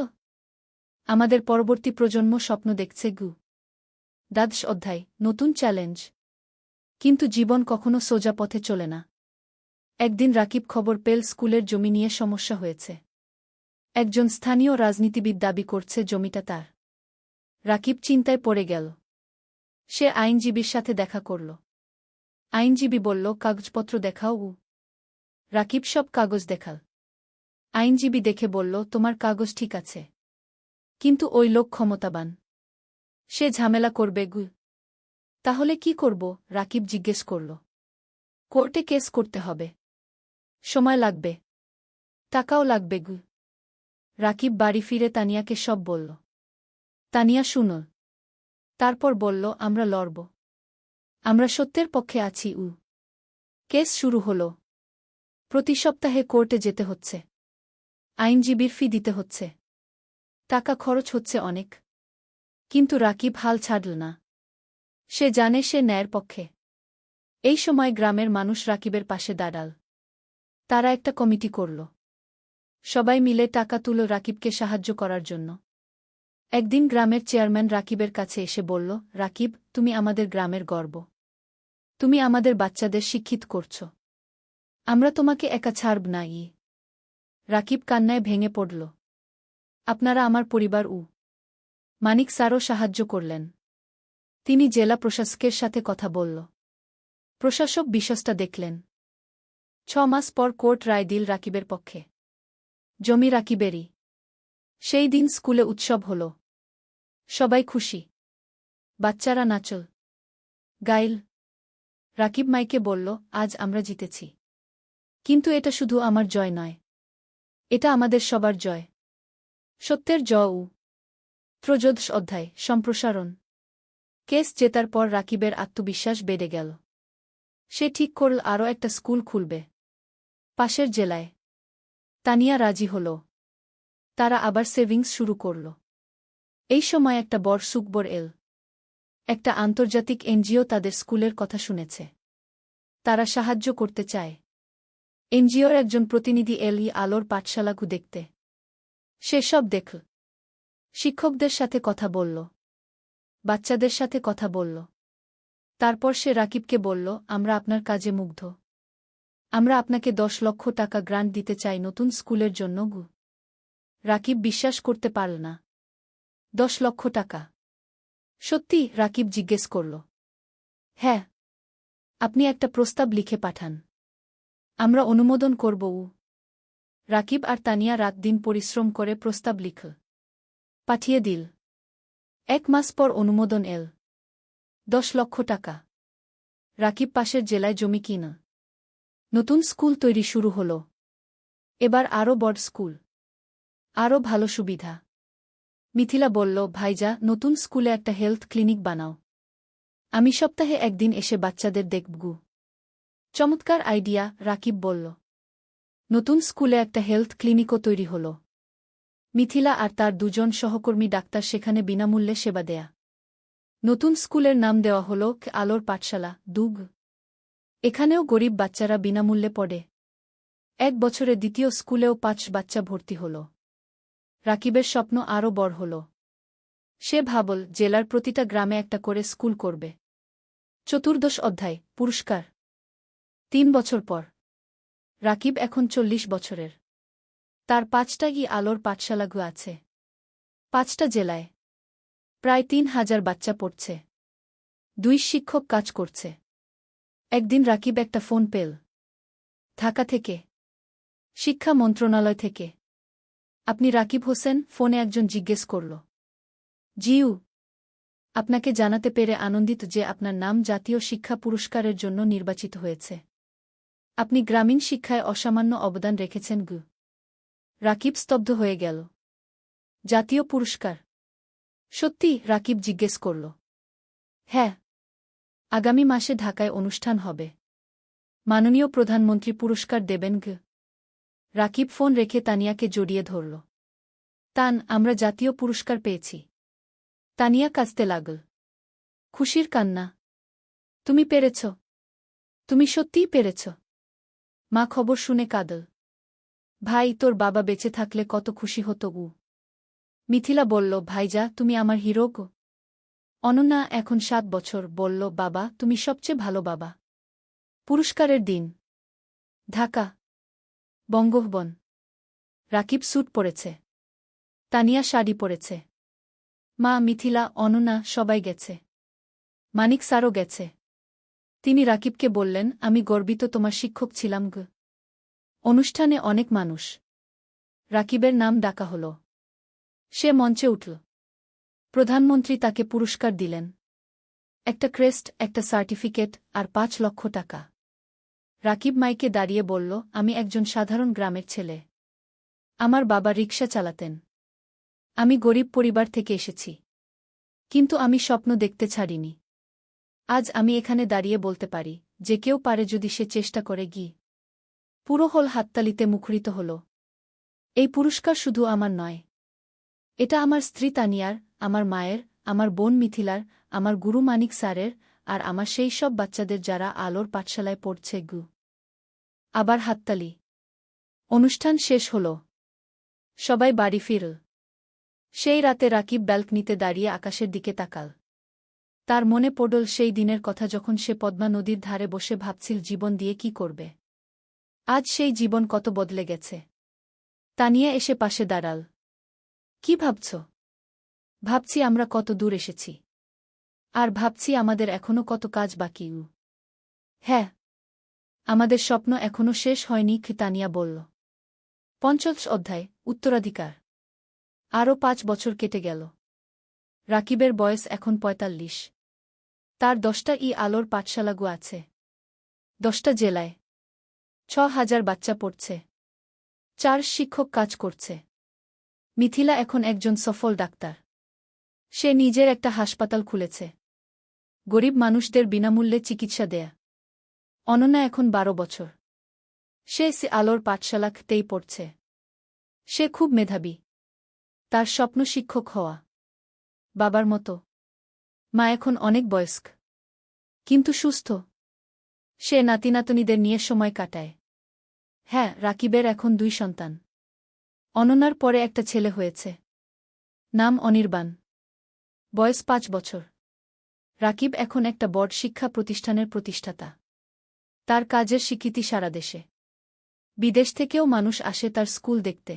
আমাদের পরবর্তী প্রজন্ম স্বপ্ন দেখছে গু। দ্বাদশ অধ্যায়, নতুন চ্যালেঞ্জ। কিন্তু জীবন কখনো সোজা পথে চলে না। একদিন রাকিব খবর পেল স্কুলের জমি নিয়ে সমস্যা হয়েছে। একজন স্থানীয় রাজনীতিবিদ দাবি করছে জমিটা তার। রাকিব চিন্তায় পড়ে গেল। সে আইনজীবীর সাথে দেখা করল। আইনজীবী বলল, কাগজপত্র দেখাও। রাকিব সব কাগজ দেখাল। আইনজীবী দেখে বলল, তোমার কাগজ ঠিক আছে, কিন্তু ওই লোক ক্ষমতাবান, সে ঝামেলা করবে গু। তাহলে কি করব? রাকিব জিজ্ঞেস করল। কোর্টে কেস করতে হবে, সময় লাগবে, টাকাও লাগবে গু। রাকিব বাড়ি ফিরে তানিয়াকে সব বলল। তানিয়া শুনল। তারপর বলল, আমরা লড়ব, আমরা সত্যের পক্ষে আছি। কেস শুরু হল। প্রতি সপ্তাহে কোর্টে যেতে হচ্ছে, আইনজীবীর ফি দিতে হচ্ছে, টাকা খরচ হচ্ছে অনেক। কিন্তু রাকিব হাল ছাড়ল না। সে জানে সে ন্যায়ের পক্ষে। এই সময় গ্রামের মানুষ রাকিবের পাশে দাঁড়াল। তারা একটা কমিটি করল। সবাই মিলে টাকা তুলো রাকিবকে সাহায্য করার জন্য। একদিন গ্রামের চেয়ারম্যান রাকিবের কাছে এসে বলল, রাকিব, তুমি আমাদের গ্রামের গর্ব। তুমি আমাদের বাচ্চাদের শিক্ষিত করছ। আমরা তোমাকে একা ছাড়ব না। রাকিব কান্নায় ভেঙে পড়ল। আপনারা আমার পরিবার। মানিক স্যারও সাহায্য করলেন। তিনি জেলা প্রশাসকের সাথে কথা বলল। প্রশাসক বিষয়টা দেখলেন। 6 মাস পর কোর্ট রায় দিল রাকিবের পক্ষে। জমি রাকিবেরই। সেই দিন স্কুলে উৎসব হল। সবাই খুশি। বাচ্চারা নাচল, গাইল। রাকিব মাইকে বলল, আজ আমরা জিতেছি। কিন্তু এটা শুধু আমার জয় নয়, এটা আমাদের সবার জয়। সত্যের জয়। ত্রয়োদশ অধ্যায়, সম্প্রসারণ। কেস জেতার পর রাকিবের আত্মবিশ্বাস বেড়ে গেল। সে ঠিক করল আরও একটা স্কুল খুলবে, পাশের জেলায়। তানিয়া রাজি হল। তারা আবার সেভিংস শুরু করল। এই সময় একটা বড় সুখবর এল। একটা আন্তর্জাতিক এনজিও তাদের স্কুলের কথা শুনেছে। তারা সাহায্য করতে চায়। এনজিওর একজন প্রতিনিধি এল আলোর পাঠশালাগু দেখতে। সে সব দেখল। শিক্ষকদের সাথে কথা বলল, বাচ্চাদের সাথে কথা বলল। তারপর সে রাকিবকে বলল, আমরা আপনার কাজে মুগ্ধ। আমরা আপনাকে 10 লক্ষ টাকা গ্রান্ট দিতে চাই নতুন স্কুলের জন্য। রাকিব বিশ্বাস করতে পারল না। 10 লক্ষ টাকা? সত্যি? রাকিব জিজ্ঞেস করল। হ্যাঁ। আপনি একটা প্রস্তাব লিখে পাঠান, আমরা অনুমোদন করব। রাকিব আর তানিয়া রাত দিন পরিশ্রম করে প্রস্তাব লিখল, পাঠিয়ে দিল। 1 মাস পর অনুমোদন এল। 10 লক্ষ টাকা। রাকিব পাশের জেলায় জমি কিন। নতুন স্কুল তৈরি শুরু হল। এবার আরও বড় স্কুল, আরও ভালো সুবিধা। মিথিলা বলল, ভাইজা, নতুন স্কুলে একটা হেলথ ক্লিনিক বানাও। আমি সপ্তাহে একদিন এসে বাচ্চাদের দেখব। চমৎকার আইডিয়া, রাকিব বলল। নতুন স্কুলে একটা হেলথ ক্লিনিকও তৈরি হল। মিথিলা আর তার 2 জন সহকর্মী ডাক্তার সেখানে বিনামূল্যে সেবা দেয়া। নতুন স্কুলের নাম দেওয়া হল আলোর পাঠশালা, দুগ। এখানেও গরিব বাচ্চারা বিনামূল্যে পড়ে। 1 বছরে দ্বিতীয় স্কুলেও 5 বাচ্চা ভর্তি হল। রাকিবের স্বপ্ন আরও বড় হল। সে ভাবল জেলার প্রতিটা গ্রামে একটা করে স্কুল করবে। চতুর্দশ অধ্যায়, পুরস্কার। 3 বছর পর। রাকিব এখন 40 বছরের। তার 5টা আলোর পাঠশালাগু আছে। 5টা জেলায়। প্রায় 3000 বাচ্চা পড়ছে। 2 শিক্ষক কাজ করছে। একদিন রাকিব একটা ফোন পেল। ঢাকা থেকে। শিক্ষা মন্ত্রণালয় থেকে। আপনি রাকিব হোসেন? ফোনে একজন জিজ্ঞেস করল। জিউ। আপনাকে জানাতে পেরে আনন্দিত যে আপনার নাম জাতীয় শিক্ষা পুরস্কারের জন্য নির্বাচিত হয়েছে। আপনি গ্রামীণ শিক্ষায় অসামান্য অবদান রেখেছেন। রাকিব স্তব্ধ হয়ে গেল। জাতীয় পুরস্কার? সত্যি? রাকিব জিজ্ঞেস করল। হ্যাঁ। আগামী মাসে ঢাকায় অনুষ্ঠান হবে। মাননীয় প্রধানমন্ত্রী পুরস্কার দেবেন। রাকিব ফোন রেখে তানিয়াকে জড়িয়ে ধরল। তান, আমরা জাতীয় পুরস্কার পেয়েছি। তানিয়া কাঁদতে লাগল। খুশির কান্না। তুমি পেরেছ। তুমি সত্যিই পেরেছ। মা খবর শুনে কাঁদল। ভাই, তোর বাবা বেঁচে থাকলে কত খুশি হতো। মিথিলা বলল, ভাইজা, তুমি আমার হিরো। অনন্যা, এখন 7 বছর, বলল, বাবা, তুমি সবচেয়ে ভালো বাবা। পুরস্কারের দিন। ঢাকা, বঙ্গভবন। রাকিব স্যুট পরেছে। তানিয়া শাড়ি পরেছে। মা, মিথিলা, অনন্যা সবাই গেছে। মানিক স্যারও গেছে। তিনি রাকিবকে বললেন, আমি গর্বিত তোমার শিক্ষক ছিলাম। অনুষ্ঠানে অনেক মানুষ। রাকিবের নাম ডাকা হল। সে মঞ্চে উঠল। প্রধানমন্ত্রী তাকে পুরস্কার দিলেন। একটা ক্রেস্ট, একটা সার্টিফিকেট আর 5 লক্ষ টাকা। রাকিব মাইকে দাঁড়িয়ে বলল, আমি একজন সাধারণ গ্রামের ছেলে। আমার বাবা রিকশা চালাতেন। আমি গরিব পরিবার থেকে এসেছি। কিন্তু আমি স্বপ্ন দেখতে ছাড়িনি। আজ আমি এখানে দাঁড়িয়ে বলতে পারি, যে কেউ পারে যদি সে চেষ্টা করে। পুরো হল হাততালিতে মুখরিত হল। এই পুরস্কার শুধু আমার নয়। এটা আমার স্ত্রী তানিয়ার, আমার মায়ের, আমার বোন মিথিলার, আমার গুরু মানিক স্যারের, আর আমার সেই সব বাচ্চাদের যারা আলোর পাঠশালায় পড়ছে। আবার হাততালি। অনুষ্ঠান শেষ হল। সবাই বাড়ি ফিরল। সেই রাতে রাকিব ব্যালকনিতে দাঁড়িয়ে আকাশের দিকে তাকাল। তার মনে পড়ল সেই দিনের কথা যখন সে পদ্মা নদীর ধারে বসে ভাবছিল জীবন দিয়ে কি করবে। আজ সেই জীবন কত বদলে গেছে। তানিয়া এসে পাশে দাঁড়াল। কি ভাবছ? ভাবছি আমরা কত দূর এসেছি। আর ভাবছি আমাদের এখনো কত কাজ বাকি। হ্যাঁ, আমাদের স্বপ্ন এখনো শেষ হয়নি, তানিয়া বলল। ৫০ অধ্যায়, উত্তরাধিকার। আরও ৫ বছর কেটে গেল। রাকিবের বয়স এখন ৪৫। তার ১০টা আলোর পাঠশালাগু আছে। ১০টা জেলায় ৬,০০০ বাচ্চা পড়ছে। ৪ শিক্ষক কাজ করছে। মিথিলা এখন একজন সফল ডাক্তার। সে নিজের একটা হাসপাতাল খুলেছে। গরিব মানুষদের বিনামূল্যে চিকিৎসা দেয়া। অনন্যা এখন ১২ বছর। সে আলোর পাঠশালাতেই পড়ছে। সে খুব মেধাবী। তার স্বপ্ন শিক্ষক হওয়া। বাবার মতো। মা এখন অনেক বয়স্ক, কিন্তু সুস্থ। সে নাতিনাতনীদের নিয়ে সময় কাটায়। হ্যাঁ, রাকিবের এখন ২ সন্তান। অনন্যার পরে একটা ছেলে হয়েছে। নাম অনির্বাণ। বয়স ৫ বছর। রাকিব এখন একটা বড় শিক্ষা প্রতিষ্ঠানের প্রতিষ্ঠাতা। তার কাজের স্বীকৃতি সারা দেশে। বিদেশ থেকেও মানুষ আসে তার স্কুল দেখতে।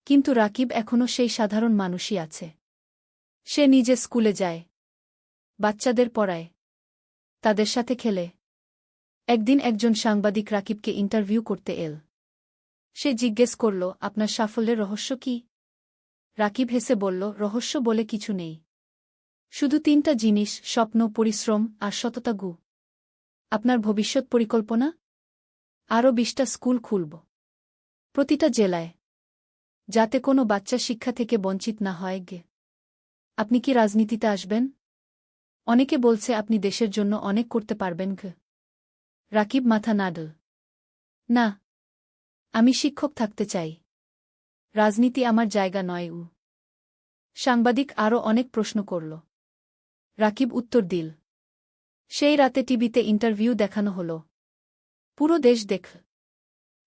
কিন্তু রাকিব এখনও সেই সাধারণ মানুষই আছে। সে নিজে স্কুলে যায়, বাচ্চাদের পড়ায়, তাদের সাথে খেলে। একদিন একজন সাংবাদিক রাকিবকে ইন্টারভিউ করতে এল। সে জিজ্ঞেস করল, আপনার সাফল্যের রহস্য কি? রাকিব হেসে বলল, রহস্য বলে কিছু নেই। শুধু ৩টা জিনিস, স্বপ্ন, পরিশ্রম আর সততা। আপনার ভবিষ্যৎ পরিকল্পনা? আরও ২০টা স্কুল খুলব, প্রতিটা জেলায়, যাতে কোনো বাচ্চা শিক্ষা থেকে বঞ্চিত না হয়। আপনি কি রাজনীতিতে আসবেন? অনেকে বলছে আপনি দেশের জন্য অনেক করতে পারবেন। রাকিব মাথা নাড়ল। না, আমি শিক্ষক থাকতে চাই। রাজনীতি আমার জায়গা নয়। সাংবাদিক আরও অনেক প্রশ্ন করল। রাকিব উত্তর দিল। সেই রাতে টিভিতে ইন্টারভিউ দেখানো হল। পুরো দেশ দেখল।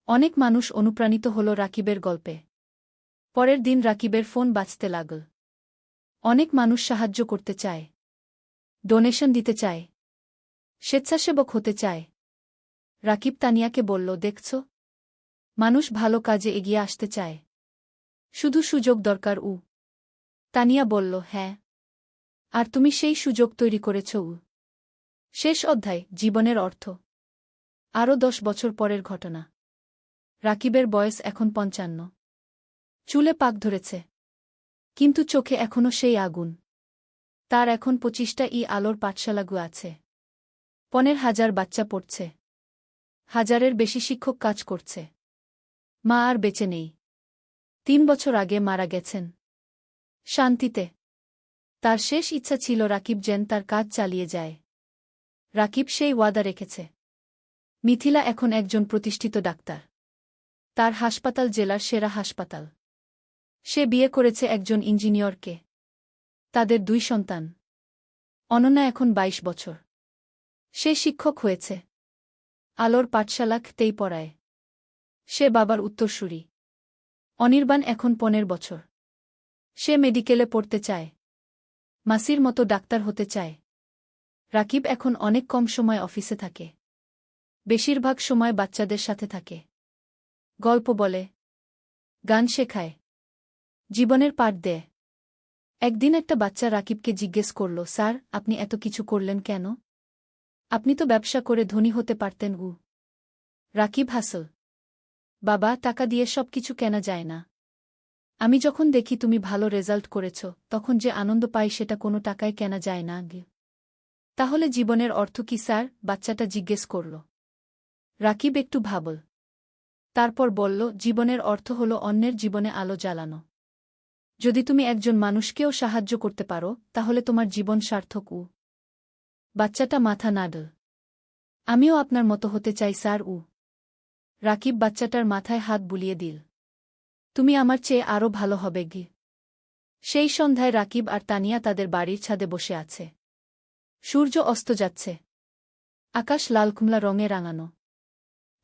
অনেক মানুষ অনুপ্রাণিত হল রাকিবের গল্পে। পরের দিন রাকিবের ফোন বাজতে লাগল। অনেক মানুষ সাহায্য করতে চায়, ডোনেশন দিতে চায়, স্বেচ্ছাসেবক হতে চায়। রাকিব তানিয়াকে বলল, দেখছ, মানুষ ভালো কাজে এগিয়ে আসতে চায়। শুধু সুযোগ দরকার। তানিয়া বলল, হ্যাঁ। আর তুমি সেই সুযোগ তৈরি করেছ। শেষ অধ্যায়, জীবনের অর্থ। আরও ১০ বছর পরের ঘটনা। রাকিবের বয়স এখন ৫৫। চুলে পাক ধরেছে, কিন্তু চোখে এখনও সেই আগুন। তার এখন ২৫টা আলোর পাঠশালাগু আছে। ১৫,০০০ বাচ্চা পড়ছে। ১,০০০-এর বেশি শিক্ষক কাজ করছে। মা আর বেঁচে নেই। ৩ বছর আগে মারা গেছেন। শান্তিতে। তার শেষ ইচ্ছা ছিল রাকিব যেন তার কাজ চালিয়ে যায়। রাকিব সেই ওয়াদা রেখেছে। মিথিলা এখন একজন প্রতিষ্ঠিত ডাক্তার। তার হাসপাতাল জেলার সেরা হাসপাতাল। সে বিয়ে করেছে একজন ইঞ্জিনিয়রকে। তাদের ২ সন্তান। অনন্যা এখন ২২ বছর। সে শিক্ষক হয়েছে। আলোর পাঠশালাতেই পড়ায়। সে বাবার উত্তরসূরি। অনির্বাণ এখন ১৫ বছর। সে মেডিকেলে পড়তে চায়। মাসির মতো ডাক্তার হতে চায়। রাকিব এখন অনেক কম সময় অফিসে থাকে। বেশিরভাগ সময় বাচ্চাদের সাথে থাকে। গল্প বলে, গান শেখায়, জীবনের পাঠ দেয়। একদিন একটা বাচ্চা রাকিবকে জিজ্ঞেস করল, স্যার, আপনি এত কিছু করলেন কেন? আপনি তো ব্যবসা করে ধনী হতে পারতেন। রাকিব হাসল। বাবা, টাকা দিয়ে সব কিছু কেনা যায় না। আমি যখন দেখি তুমি ভালো রেজাল্ট করেছ, তখন যে আনন্দ পাই সেটা কোনো টাকায় কেনা যায় না। তাহলে জীবনের অর্থ কি স্যার? বাচ্চাটা জিজ্ঞেস করল। রাকিব একটু ভাবল। তারপর বলল, জীবনের অর্থ হল অন্যের জীবনে আলো জ্বালানো। যদি তুমি একজন মানুষকেও সাহায্য করতে পারো, তাহলে তোমার জীবন সার্থক। বাচ্চাটা মাথা নাড়ল। আমিও আপনার মতো হতে চাই স্যার। রাকিব বাচ্চাটার মাথায় হাত বুলিয়ে দিল। তুমি আমার চেয়ে আরও ভালো হবে। সেই সন্ধ্যায় রাকিব আর তানিয়া তাদের বাড়ির ছাদে বসে আছে। সূর্য অস্ত যাচ্ছে। আকাশ লালকুমলা রঙে রাঙানো।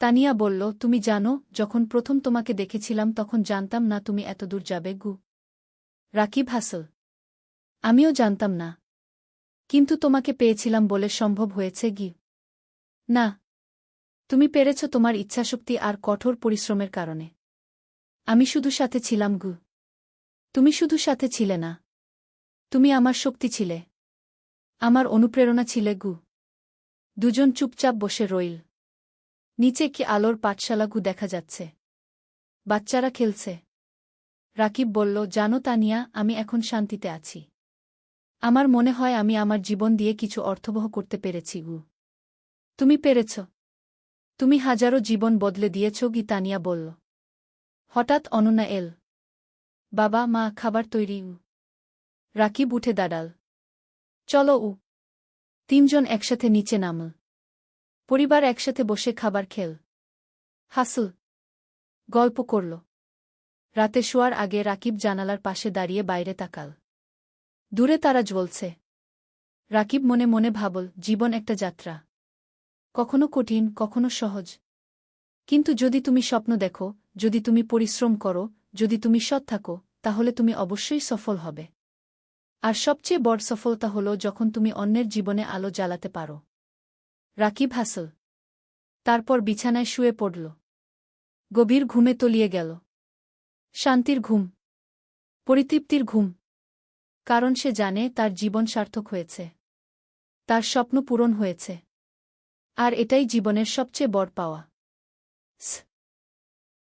তানিয়া বলল, তুমি জানো, যখন প্রথম তোমাকে দেখেছিলাম তখন জানতাম না তুমি এত দূর যাবে। রাকিব হাসল। আমিও জানতাম না। কিন্তু তোমাকে পেয়েছিলাম বলে সম্ভব হয়েছে গি। না, তুমি পেরেছ তোমার ইচ্ছাশক্তি আর কঠোর পরিশ্রমের কারণে। আমি শুধু সাথে ছিলাম গু। তুমি শুধু সাথে ছিলে না। তুমি আমার শক্তি ছিলে। আমার অনুপ্রেরণা ছিলে গু। দুজন চুপচাপ বসে রইল। নিচে কি আলোর পাঠশালা গু দেখা যাচ্ছে। বাচ্চারা খেলছে। রাকিব বলল, জানো তানিয়া, আমি এখন শান্তিতে আছি। আমার মনে হয় আমি আমার জীবন দিয়ে কিছু অর্থবহ করতে পেরেছি গু। তুমি পেরেছ। তুমি হাজারো জীবন বদলে দিয়েছ গি, তানিয়া বলল। হঠাৎ অনন্যা এল। বাবা, মা, খাবার তৈরি। রাকিব উঠে দাঁড়াল। চলো। তিনজন একসাথে নিচে নামল। পরিবার একসাথে বসে খাবার খেল। হাসল। গল্প করল। রাতে শোয়ার আগে রাকিব জানালার পাশে দাঁড়িয়ে বাইরে তাকাল। দূরে তারা জ্বলছে। রাকিব মনে মনে ভাবল, জীবন একটা যাত্রা। কখনো কঠিন, কখনো সহজ। কিন্তু যদি তুমি স্বপ্ন দেখো, যদি তুমি পরিশ্রম করো, যদি তুমি সৎ থাকো, তাহলে তুমি অবশ্যই সফল হবে। আর সবচেয়ে বড় সফলতা হল যখন তুমি অন্যের জীবনে আলো জ্বালাতে পারো। রাকিব হাসল। তারপর বিছানায় শুয়ে পড়ল। গভীর ঘুমে তলিয়ে গেল। শান্তির ঘুম। পরিতৃপ্তির ঘুম। কারণ সে জানে তার জীবন সার্থক হয়েছে। তার স্বপ্ন পূরণ হয়েছে। আর এটাই জীবনের সবচেয়ে বড় পাওয়া।